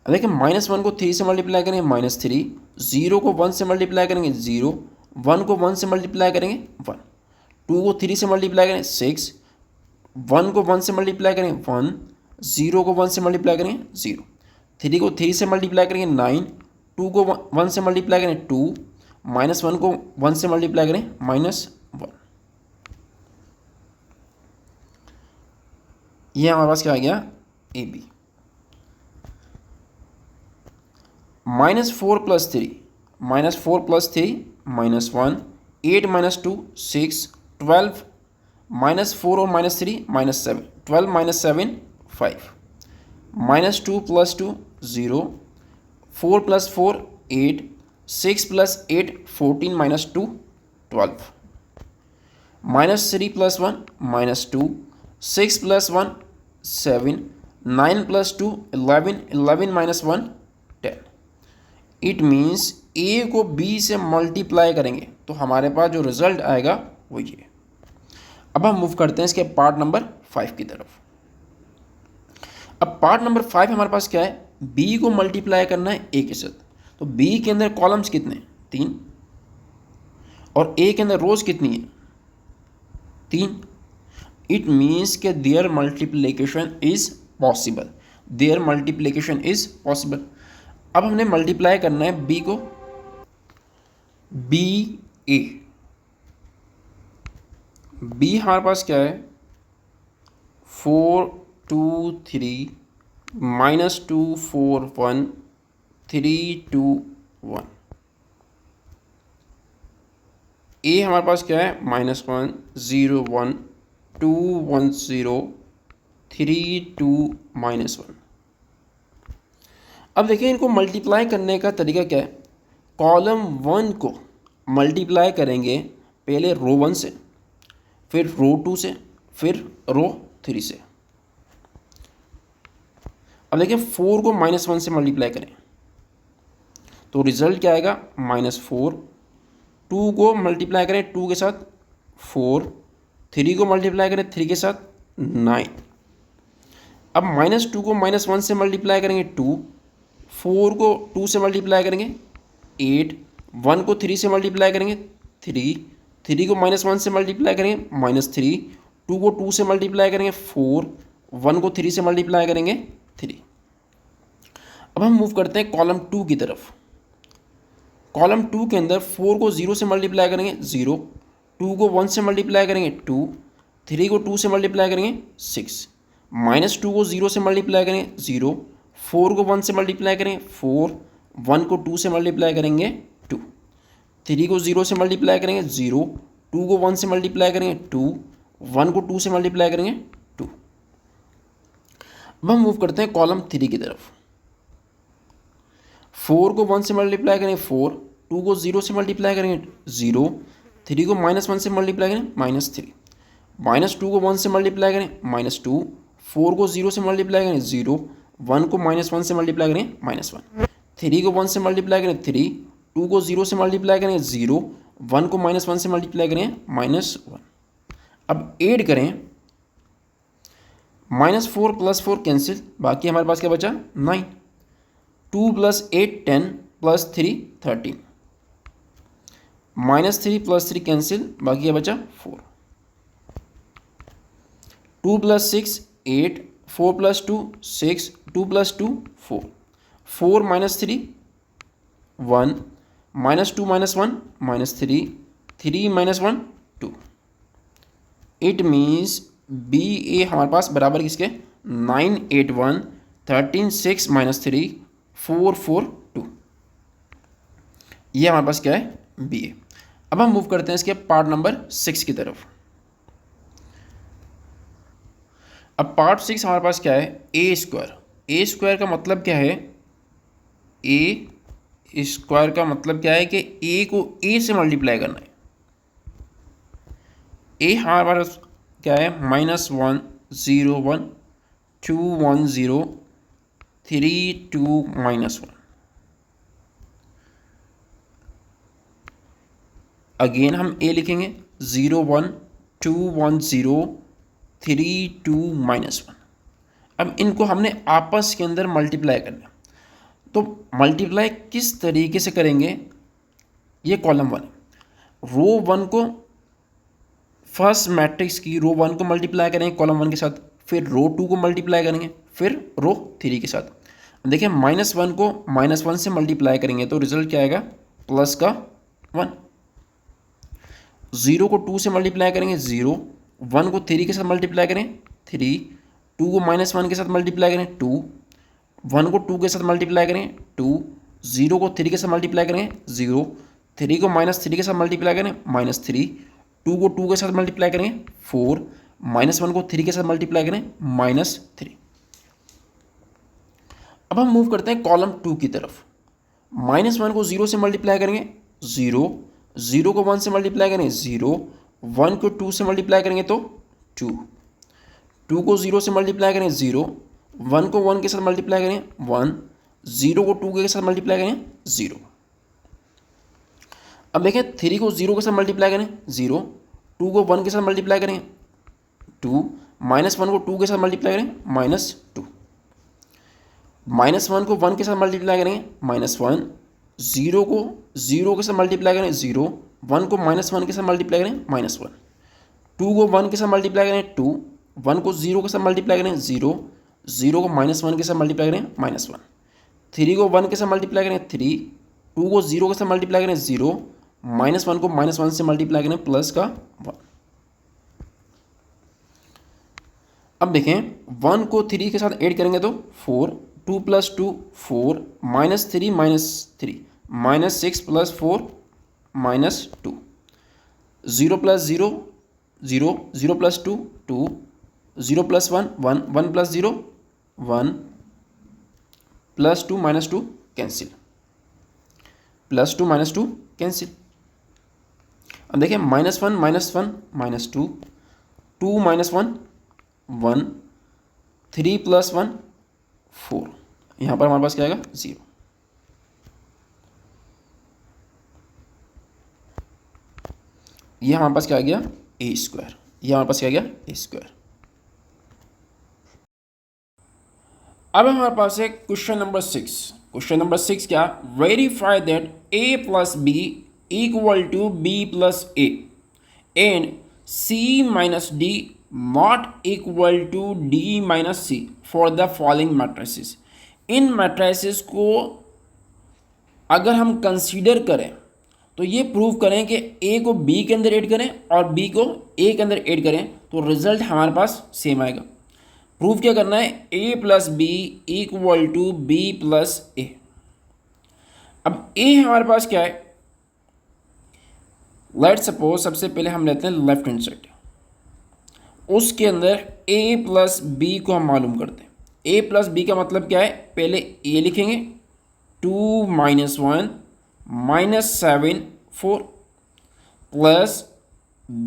अब देखिए -1 को 3 से मल्टीप्लाई करेंगे -3, 0 को 1 से मल्टीप्लाई करेंगे 0, 1 को 1 से मल्टीप्लाई करेंगे 1, 2 को 3 से मल्टीप्लाई करें 6, 1 को 1 से मल्टीप्लाई करें 1, 0 को 1 से मल्टीप्लाई करें 0, 3 को 3 से मल्टीप्लाई करेंगे 9, 2 को 1 से मल्टीप्लाई करें 2, -1 को 1 से मल्टीप्लाई करें -1। ये हमारे पास क्या आ गया, ए बी। -4 + 3, -4 + 3 -1, 8 - 2 6, 12, -4 और -3 -7, 12 - 7 5, -2 + 2 0, 4 + 4 8, 6 + 8 14 - 2 12, -3 + 1 -2, 6 + 1 7, 9 + 2 11, 11 - 1 10। इट मीन्स ए को बी से मल्टीप्लाई करेंगे तो हमारे पास जो रिजल्ट आएगा वो ये। अब हम मूव करते हैं इसके पार्ट नंबर 5 की तरफ। अब पार्ट नंबर 5 हमारे पास क्या है, बी को मल्टीप्लाई करना है ए के साथ। तो बी के अंदर कॉलम्स कितने, 3, और ए के अंदर रोज कितनी है, 3। इट मीन्स के their multiplication is possible, their multiplication is possible. अब हमने मल्टीप्लाई करना है बी को, बी ए, बी हमारे पास क्या है 4 2 3 -2 4 1 3 2 1। ए हमारे पास क्या है -1 0 1 2 1 0 3 2 -1। अब देखिए इनको मल्टीप्लाई करने का तरीका क्या है, कॉलम 1 को मल्टीप्लाई करेंगे पहले रो 1 से, फिर रो 2 से, फिर रो 3 से। अब देखिए 4 को -1 से मल्टीप्लाई करें तो रिजल्ट क्या आएगा -4, 2 को मल्टीप्लाई करें 2 के साथ 4, 3 को मल्टीप्लाई करें 3 के साथ 9। अब -2 को -1 से मल्टीप्लाई करेंगे 2, 4 को 2 से मल्टीप्लाई करेंगे 8, 1 को 3 से मल्टीप्लाई करेंगे 3, 3 को -1 से मल्टीप्लाई करेंगे -3, 2 को 2 से मल्टीप्लाई करेंगे 4, 1 को 3 से मल्टीप्लाई करेंगे 3। अब हम मूव करते हैं कॉलम 2 की तरफ। कॉलम 2 के अंदर 4 को 0 से मल्टीप्लाई करेंगे 0, 2 को 1 से मल्टीप्लाई करेंगे 2, 3 को 2 से मल्टीप्लाई करेंगे 6, -2 को 0 से मल्टीप्लाई करेंगे 0, 4 को 1 से मल्टीप्लाई करें 4, 1 को 2 से मल्टीप्लाई करेंगे 2, 3 को 0 से मल्टीप्लाई करेंगे 0, 2 को 1 से मल्टीप्लाई करेंगे 2, 1 को 2 से मल्टीप्लाई करेंगे 2। अब हम मूव करते हैं कॉलम 3 की तरफ। 4 को 1 से मल्टीप्लाई करें 4, 2 को 0 से मल्टीप्लाई करेंगे 0, 3 को -1 से मल्टीप्लाई करें -3, -2 को 1 से मल्टीप्लाई करें -2, 4 को 0 से मल्टीप्लाई करें 0, 1 को -1 से मल्टीप्लाई करें -1, 3 को 1 से मल्टीप्लाई करें 3, 2 को 0 से मल्टीप्लाई करें 0, 1 को -1 से मल्टीप्लाई करें -1। अब ऐड करें, -4 + 4 कैंसिल, बाकी हमारे पास क्या बचा 9, 2 + 8 10 + 3 13, -3 + 3 कैंसिल, बाकी क्या बचा 4। 2 + 6 8, 4 + 2 6, 2 + 2 4, 4 - 3 1, -2 - 1 -3, 3 - 1 2। इट मीन्स बी ए हमारे पास बराबर किसके 9 8 1 13 6 -3 4 4 2। ये हमारे पास क्या है बी ए। अब हम मूव करते हैं इसके पार्ट नंबर 6 की तरफ। अब पार्ट 6 हमारे पास क्या है ए स्क्वायर। ए स्क्वायर का मतलब क्या है, ए स्क्वायर का मतलब क्या है कि ए को ए से मल्टीप्लाई करना है। ए हमारे पास क्या है -1 0 1 2 1 0 3 2 -1। अगेन हम ए लिखेंगे 0 1 2 1 0 3 2 -1। अब इनको हमने आपस के अंदर मल्टीप्लाई करना। तो मल्टीप्लाई किस तरीके से करेंगे, ये कॉलम 1 रो 1 को फर्स्ट मैट्रिक्स की रो 1 को मल्टीप्लाई करेंगे कॉलम 1 के साथ, फिर रो 2 को मल्टीप्लाई करेंगे, फिर रो 3 के साथ। देखिए -1 को -1 से मल्टीप्लाई करेंगे तो रिजल्ट क्या आएगा प्लस का 1। 0 को 2 से मल्टीप्लाई करेंगे 0, 1 को 3 के साथ मल्टीप्लाई करें 3, 2 को -1 के साथ मल्टीप्लाई करें 2, 1 को 2 के साथ मल्टीप्लाई करें 2, 0 को 3 के साथ मल्टीप्लाई करें 0, 3 को -3 के साथ मल्टीप्लाई करें -3, 2 को 2 के साथ मल्टीप्लाई करेंगे 4, -1 को 3 के साथ मल्टीप्लाई करें -3। अब हम मूव करते हैं कॉलम 2 की तरफ। -1 को 0 से मल्टीप्लाई करेंगे 0, 0 को 1 से मल्टीप्लाई करेंगे 0, 1 को 2 से मल्टीप्लाई करेंगे तो 2, 2 को 0 से मल्टीप्लाई करें 0, 1 को 1 के साथ मल्टीप्लाई करें 1, 0 को 2 के साथ मल्टीप्लाई करें 0। अब देखें 3 को 0 के साथ मल्टीप्लाई करें 0, 2 को 1 के साथ मल्टीप्लाई करें 2, -1 को 2 के साथ मल्टीप्लाई करें -2, -1 को 1 के साथ मल्टीप्लाई करेंगे -1, 0 को 0 के साथ मल्टीप्लाई करें 0, 1 को -1 के साथ मल्टीप्लाई करें -1, 2 को 1 के साथ मल्टीप्लाई करें 2, 1 को 0 के साथ मल्टीप्लाई करें 0, 0 को -1 के साथ मल्टीप्लाई करें -1, 3 को 1 के साथ मल्टीप्लाई करें 3, 2 को 0 के साथ मल्टीप्लाई करें 0, -1 को -1 से मल्टीप्लाई करें प्लस का 1। अब देखें 1 को 3 के साथ ऐड करेंगे तो 4, 2 + 2 4, -3 -3 -6 + 4 -2, 0 + 0 0, 0 + 2 2, 0 + 1 1, 1 + 0 1, +2 -2 कैंसिल, +2 -2 कैंसिल। अब देखिए -1 -1 -2, 2 - 1 1, 3 + 1 4, यहाँ पर हमारे पास क्या आएगा 0। ये हमारे पास क्या आ गया ए स्क्वायर, ये हमारे पास क्या आ गया ए स्क्वायर। अब हमारे पास है क्वेश्चन नंबर 6। क्वेश्चन नंबर 6 क्या, verify that a + b = b + a and c - d not equal to d - c for the following matrices. In matrices को अगर हम कंसीडर करें तो ये प्रूव करें कि a को b के अंदर ऐड करें और b को a के अंदर ऐड करें तो रिजल्ट हमारे पास सेम आएगा। प्रूव क्या करना है, a + b = b + a। अब a हमारे पास क्या है, लेट सपोज सबसे पहले हम लेते हैं लेफ्ट हैंड साइड, उसके अंदर a + b को हम मालूम करते हैं। a + b का मतलब क्या है, पहले a लिखेंगे 2 - 1 -7 4 प्लस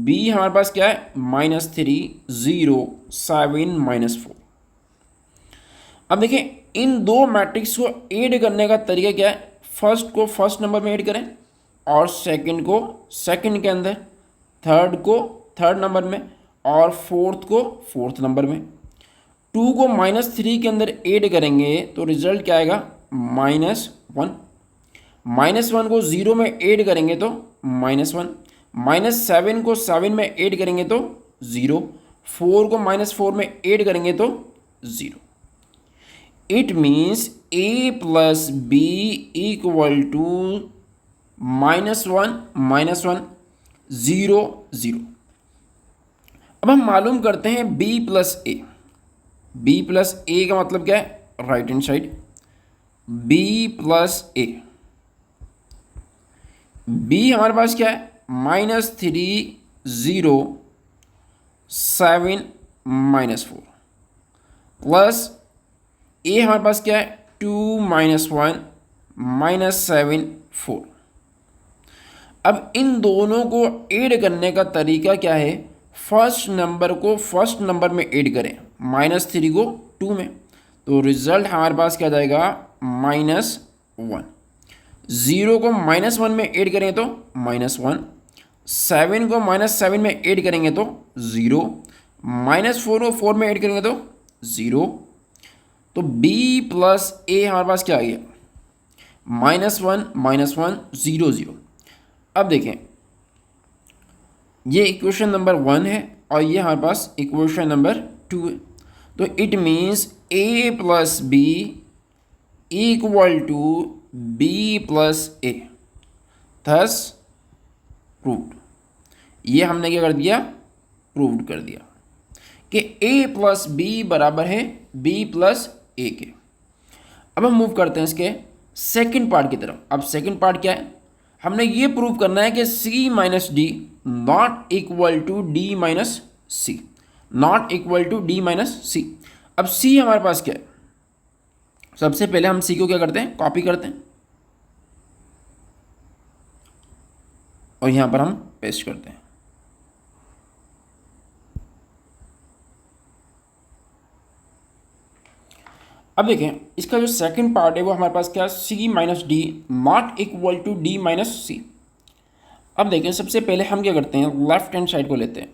b हमारे पास क्या है -3 0 7 -4। अब देखें इन दो मैट्रिक्स को ऐड करने का तरीका क्या है, फर्स्ट को फर्स्ट नंबर में ऐड करें और सेकंड को सेकंड के अंदर, थर्ड को थर्ड नंबर में और फोर्थ को फोर्थ नंबर में। 2 को -3 के अंदर ऐड करेंगे तो रिजल्ट क्या आएगा -1, -1 को 0 में ऐड करेंगे तो -1, -7 को 7 में ऐड करेंगे तो 0, 4 को -4 में ऐड करेंगे तो 0। It means a plus B equal to -1 -1 0 0। अब हम मालूम करते हैं b plus A. b plus A का मतलब क्या है? Right hand side. b plus A, b हमारे पास क्या है? -3 0 7 -4 प्लस ए हमारे पास क्या है? 2 -1 -7 4। अब इन दोनों को ऐड करने का तरीका क्या है? फर्स्ट नंबर को फर्स्ट नंबर में ऐड करें, -3 को 2 में, तो रिजल्ट हमारे पास क्या जाएगा? -1। 0 को -1 में ऐड करें तो -1, 7 को -7 में ऐड करेंगे तो 0, -4 को 4 में ऐड करेंगे तो 0। तो b प्लस ए हमारे पास क्या आ गया? -1 0 0। अब देखें, ये इक्वेशन नंबर 1 है और ये हमारे पास इक्वेशन नंबर 2 है। तो it means a plus B equal to b plus A, thus proved. ये हमने क्या कर दिया? प्रूव्ड कर दिया कि a प्लस बी बराबर है b प्लस ए के। अब हम मूव करते हैं इसके सेकंड पार्ट की तरफ। अब सेकंड पार्ट क्या है? हमने ये प्रूव करना है कि c minus D not equal to D minus C, not equal to D minus C. अब c हमारे पास क्या है? सबसे पहले हम c को क्या करते हैं? कॉपी करते हैं और यहां पर हम पेस्ट करते हैं। अब देखें, इसका जो सेकंड पार्ट है वो हमारे पास क्या है? c minus D not equal to D minus C. अब देखें, सबसे पहले हम क्या करते हैं? लेफ्ट हैंड साइड को लेते हैं।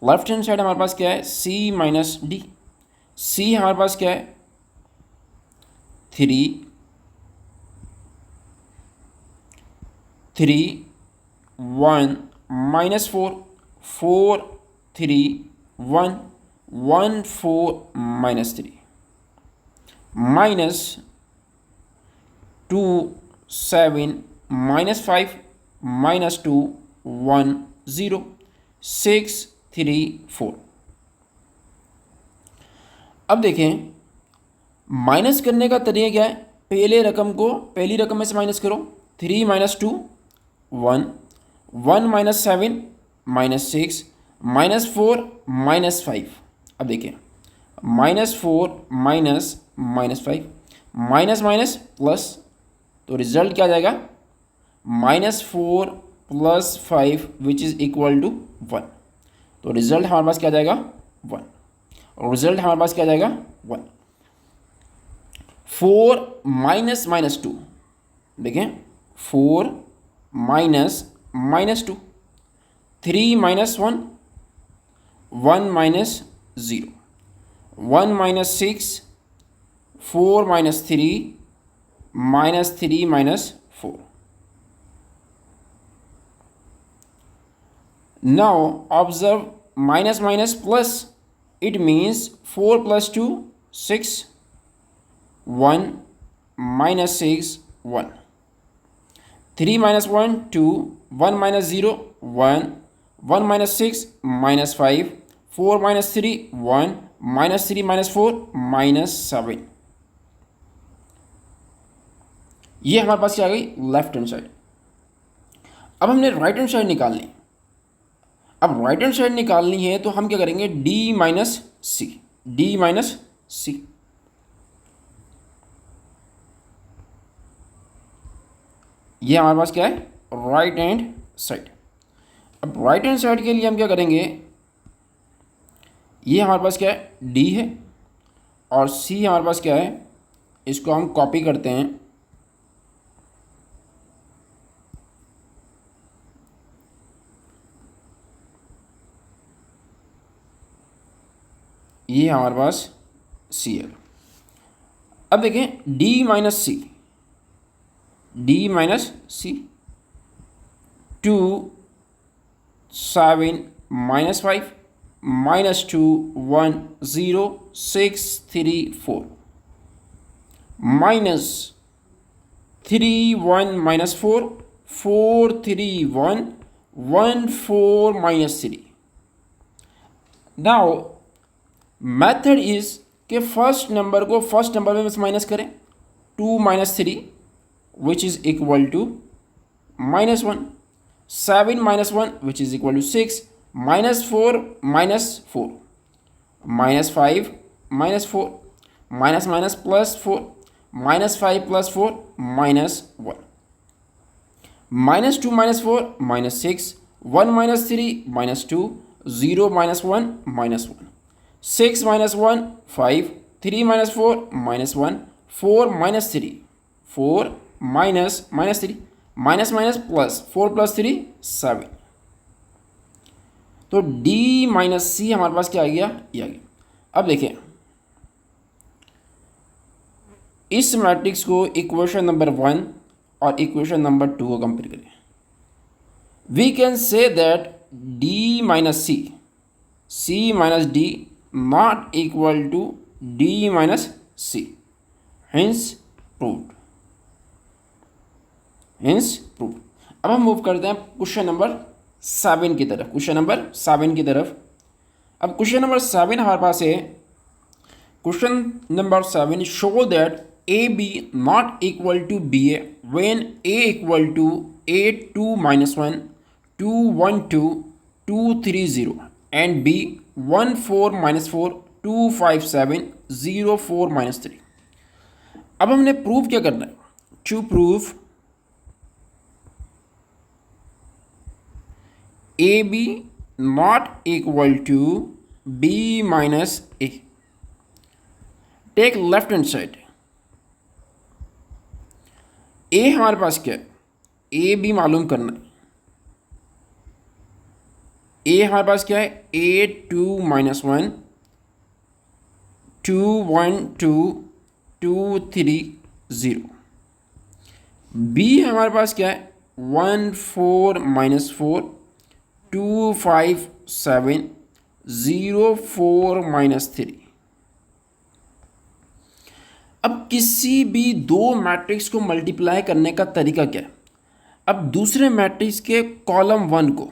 लेफ्ट हैंड साइड हमारे पास क्या है? c minus D. c हमारे पास क्या है? 3 3 1 -4 4 3 1 1 4 -3 -2 7 -5 -2 1 0 6 3 4। अब देखें, माइनस करने का तरीका क्या है? पहली रकम में से माइनस करो। 3 -2 1 1 -7 -6 -4 -5। अब देखिए, -4 -5 माइनस माइनस प्लस, तो रिजल्ट क्या आ जाएगा? -4 + 5 विच इज़ इक्वल टू 1। तो रिजल्ट हमारे पास क्या आ जाएगा? 1। और रिजल्ट हमारे पास क्या आ जाएगा? 1। 4 -2, देखें, 4 -2 3 -1 1 -0 1 -6 4 -3 -3 -4। Now observe minus minus plus, it means 4 + 2 6 1 -6 1 3 -1 2 1 -0 1 1 -6 -5 4 -3 1 -3 -4 -7। ये हमारे पास क्या आ गई? Left hand side. अब हमने राइट हैंड साइड निकालनी है। अब राइट हैंड साइड निकालनी है तो हम क्या करेंगे? d माइनस सी। ये हमारे पास क्या है? Right hand side. अब राइट हैंड साइड के लिए हम क्या करेंगे? ये हमारे पास क्या है? d है और c हमारे पास क्या है? इसको हम कॉपी करते हैं। ये हमारे पास Cl। अब देखें, d - c, D minus C, 2 7 minus 5 minus 2 1 0 6 3 4 minus 3 1 minus 4 4 3 1 1 4 minus 3। Now method is कि फर्स्ट नंबर को फर्स्ट नंबर में माइनस करें, 2 minus 3 which is equal to minus 1, 7 minus 1 which is equal to 6, minus 4 minus 4, minus 5 minus 4, minus minus plus 4, minus 5 plus 4 minus 1, minus 2 minus 4 minus 6, 1 minus 3 minus 2, 0 minus 1 minus 1, 6 minus 1 5, 3 minus 4 minus 1, 4 minus 3 4 minus minus 3 minus minus plus 4 plus 3 7। तो D minus सी हमारे पास क्या आ गया, ये आ गया। अब देखें इस मैट्रिक्स को इक्वेशन नंबर 1 और इक्वेशन नंबर 2 को कंपेयर करें। We can say that D minus सी, C minus D not equal to D minus C, hence proved, hence proved। अब हम मूव करते हैं क्वेश्चन नंबर 7 की तरफ, क्वेश्चन नंबर 7 की तरफ। अब क्वेश्चन नंबर 7 हमारे पास है, question number 7 show that A B not equal to B A when A equal to A 2 minus 1 2 1 2 2 3 0 and B 1 4 minus 4 2 5 7 0 4 minus 3। अब हमने प्रूव क्या करना है, to prove A B not equal to B minus A. Take left hand side, A हमारे पास क्या है, A B मालूम करना है। ए हमारे पास क्या है, ए 2 माइनस 1 2 1 2 2 3 0। बी हमारे पास क्या है, 1 4 माइनस 4 2 5 7 0 4 माइनस 3। अब किसी भी दो मैट्रिक्स को मल्टीप्लाई करने का तरीका क्या है। अब दूसरे मैट्रिक्स के कॉलम 1 को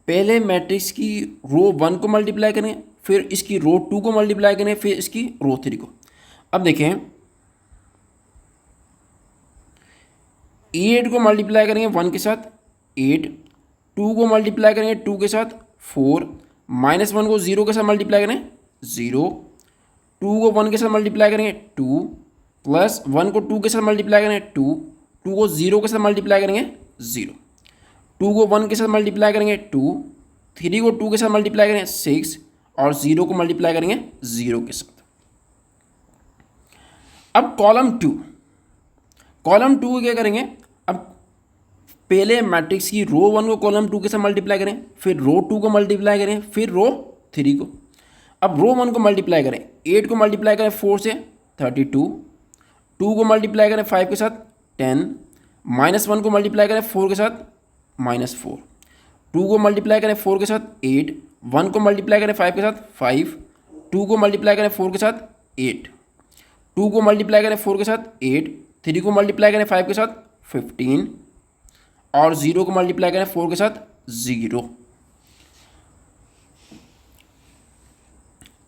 पहले मैट्रिक्स की रो 1 को मल्टीप्लाई करेंगे, फिर इसकी रो 2 को मल्टीप्लाई करेंगे, फिर इसकी रो 3 को। अब देखें 8 को मल्टीप्लाई करेंगे 1 के साथ 8, 2 को मल्टीप्लाई करेंगे 2 के साथ 4, माइनस 1 को 0 के साथ मल्टीप्लाई करें 0, 2 को 1 के साथ मल्टीप्लाई करेंगे 2, प्लस 1 को 2 के साथ मल्टीप्लाई करेंगे 2, 2 को 0 के साथ मल्टीप्लाई करेंगे 0, 2 को 1 के साथ मल्टीप्लाई करेंगे 2, 3 को 2 के साथ मल्टीप्लाई करेंगे 6 और 0 को मल्टीप्लाई करेंगे 0 के साथ। अब कॉलम 2 को क्या करेंगे, अब पहले मैट्रिक्स की रो 1 को कॉलम 2 के साथ मल्टीप्लाई करें, फिर रो 2 को मल्टीप्लाई करें, फिर रो 3 को। अब रो 1 को मल्टीप्लाई करें, 8 को मल्टीप्लाई करें 4 से 32, 2 को मल्टीप्लाई करें 5 के साथ 10, माइनस 1 को मल्टीप्लाई करें 4 के साथ माइनस 4, 2 को मल्टीप्लाई करें 4 के साथ 8, 1 को मल्टीप्लाई करें 5 के साथ 5, 2 को मल्टीप्लाई करें 4 के साथ 8, 2 को मल्टीप्लाई करें 4 के साथ 8, 3 को मल्टीप्लाई करें 5 के साथ 15 और 0 को मल्टीप्लाई करें 4 के साथ 0।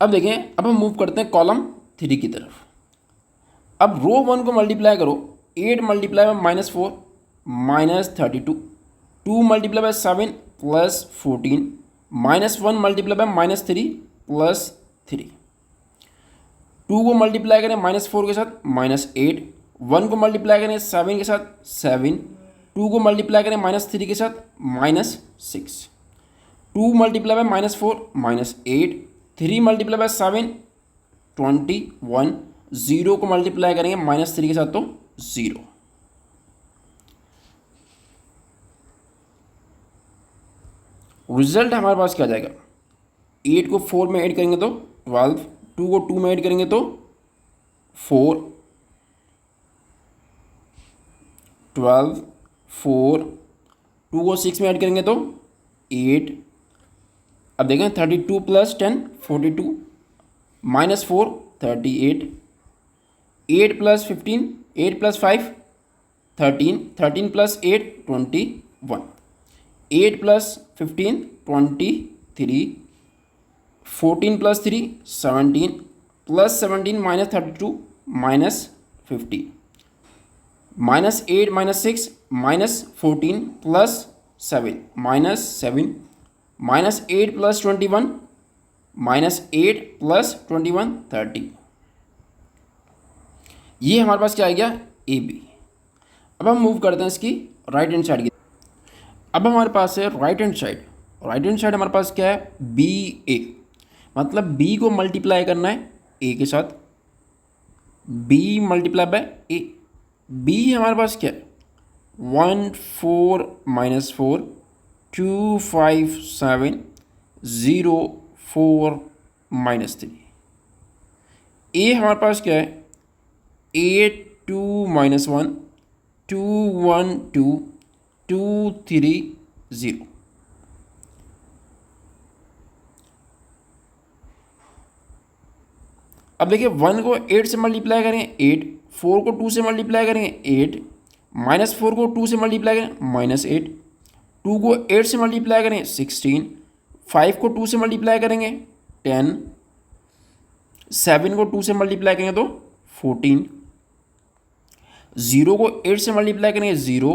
अब देखें, अब हम मूव करते हैं कॉलम 3 की तरफ। अब रो 1 को मल्टीप्लाई करो, 8 multiply by minus 4 minus 32, 2 multiply by 7 plus 14, minus 1 multiply by minus 3 plus 3, 2 को मल्टीप्लाई करें माइनस 4 के साथ माइनस 8, 1 को मल्टीप्लाई करें 7 के साथ 7, 2 को मल्टीप्लाई करें माइनस 3 के साथ minus 6, 2 multiply by minus 4 minus 8, 3 multiply by 7 21, 0 को मल्टीप्लाई करेंगे माइनस 3 के साथ तो 0। रिजल्ट हमारे पास क्या आ जाएगा, 8 को 4 में ऐड करेंगे तो 12, 2 को 2 में ऐड करेंगे तो 4 12, 4, 2 को 6 में ऐड करेंगे तो 8। अब देखें 32 plus 10 42, minus 4 38, 8 plus 15, 8 plus 5 13, 13 plus 8 21, 8 plus 15 23, 14 plus 3 17, plus 17 minus 32 minus 50, minus 8 minus 6 minus 14 plus 7 minus 7, minus 8 plus 21 minus 8 plus 21 30। ये हमारे पास क्या आ गया ए बी। अब हम मूव करते हैं इसकी राइट हैंड साइड की। अब हमारे पास है right hand side. Right hand side हमारे पास क्या है बी ए, मतलब बी को मल्टीप्लाई करना है ए के साथ, B multiply by A. B हमारे पास क्या है 1 4 माइनस 4 2 5 7 0 4 माइनस 3। ए हमारे पास क्या है 8 2 माइनस 1 2 1 2 2 3 0। अब देखिए 1 को 8 से मल्टीप्लाई करेंगे 8, 4 को 2 से मल्टीप्लाई करेंगे 8, माइनस 4 को 2 से मल्टीप्लाई करें माइनस 8, 2 को 8 से मल्टीप्लाई करें 16, 5 को 2 से मल्टीप्लाई करेंगे 10, 7 को 2 से मल्टीप्लाई करेंगे तो 14, 0 को 8 से मल्टीप्लाई करेंगे 0,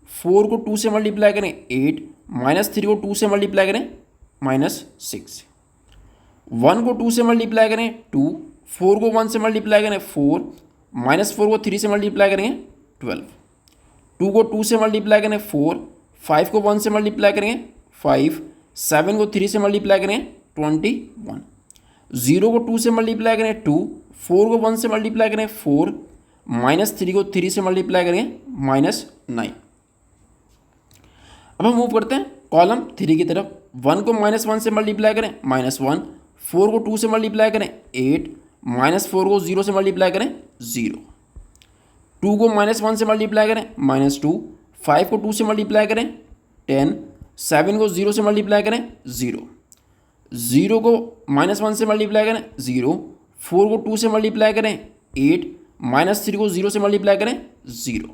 4 को 2 से मल्टीप्लाई करें 8, माइनस 3 को 2 से मल्टीप्लाई करें माइनस 6, 1 को 2 से मल्टीप्लाई करें 2, 4 को 1 से मल्टीप्लाई करें 4, माइनस 4 को 3 से मल्टीप्लाई करेंगे 12, 2 को 2 से मल्टीप्लाई करें 4, 5 को 1 से मल्टीप्लाई करेंगे 5, 7 को 3 से मल्टीप्लाई करें 21, 0 को 2 से मल्टीप्लाई करें 2, 4 को 1 से मल्टीप्लाई करें 4, माइनस 3 को 3 से मल्टीप्लाई करेंगे माइनस 9। अब हम मूव करते हैं कॉलम 3 की तरफ। 1 को माइनस 1 से मल्टीप्लाई करें माइनस 1, 4 को 2 से मल्टीप्लाई करें 8, माइनस 4 को 0 से मल्टीप्लाई करें 0, 2 को माइनस 1 से मल्टीप्लाई करें माइनस 2, 5 को 2 से मल्टीप्लाई करें 10, 7 को 0 से मल्टीप्लाई करें 0, 0 को माइनस 1 से मल्टीप्लाई करें 0, 4 को 2 से मल्टीप्लाई करें 8, माइनस 3 को 0 से मल्टीप्लाई करें 0,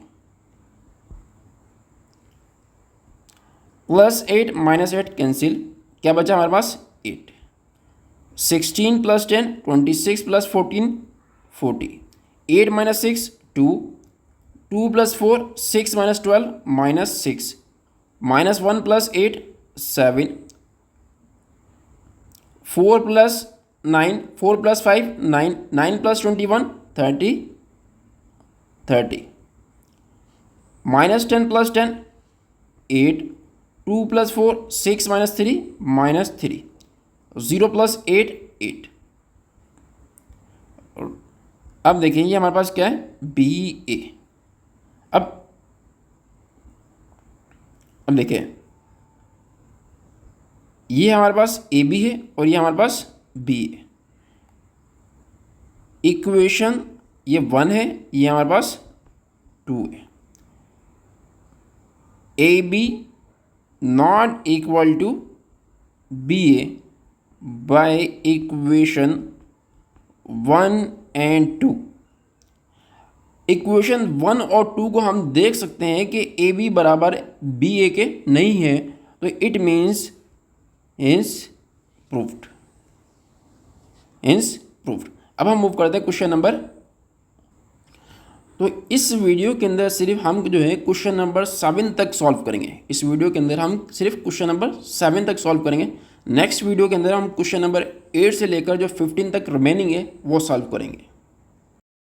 प्लस 8 माइनस 8 कैंसिल, क्या बचा हमारे पास 8, 16 plus 10 26 plus 14 40, 8 minus 6 2, 2 plus 4 6 minus 12 minus 6, minus 1 plus 8 7, 4 plus 9 4 plus 5 9, 9 plus 21 30, minus 10 plus 10 8, 2 plus 4 6 minus 3 minus 3, 0 plus 8 8। अब देखें ये हमारे पास क्या है बी ए। अब देखें ये हमारे पास ए बी है और ये हमारे पास बी है। इक्वेशन ये 1 है, ये हमारे पास 2 है। A B not equal to B A by equation 1 and 2। Equation 1 और 2 को हम देख सकते हैं कि ए बी बराबर बी ए के नहीं है, तो इट मीन्स प्रूव्ड। अब हम मूव करते हैं क्वेश्चन नंबर। तो इस वीडियो के अंदर सिर्फ हम जो है क्वेश्चन नंबर 7 तक सॉल्व करेंगे। इस वीडियो के अंदर हम सिर्फ क्वेश्चन नंबर 7 तक सॉल्व करेंगे। नेक्स्ट वीडियो के अंदर हम क्वेश्चन नंबर 8 से लेकर जो 15 तक रिमेनिंग है वो सॉल्व करेंगे।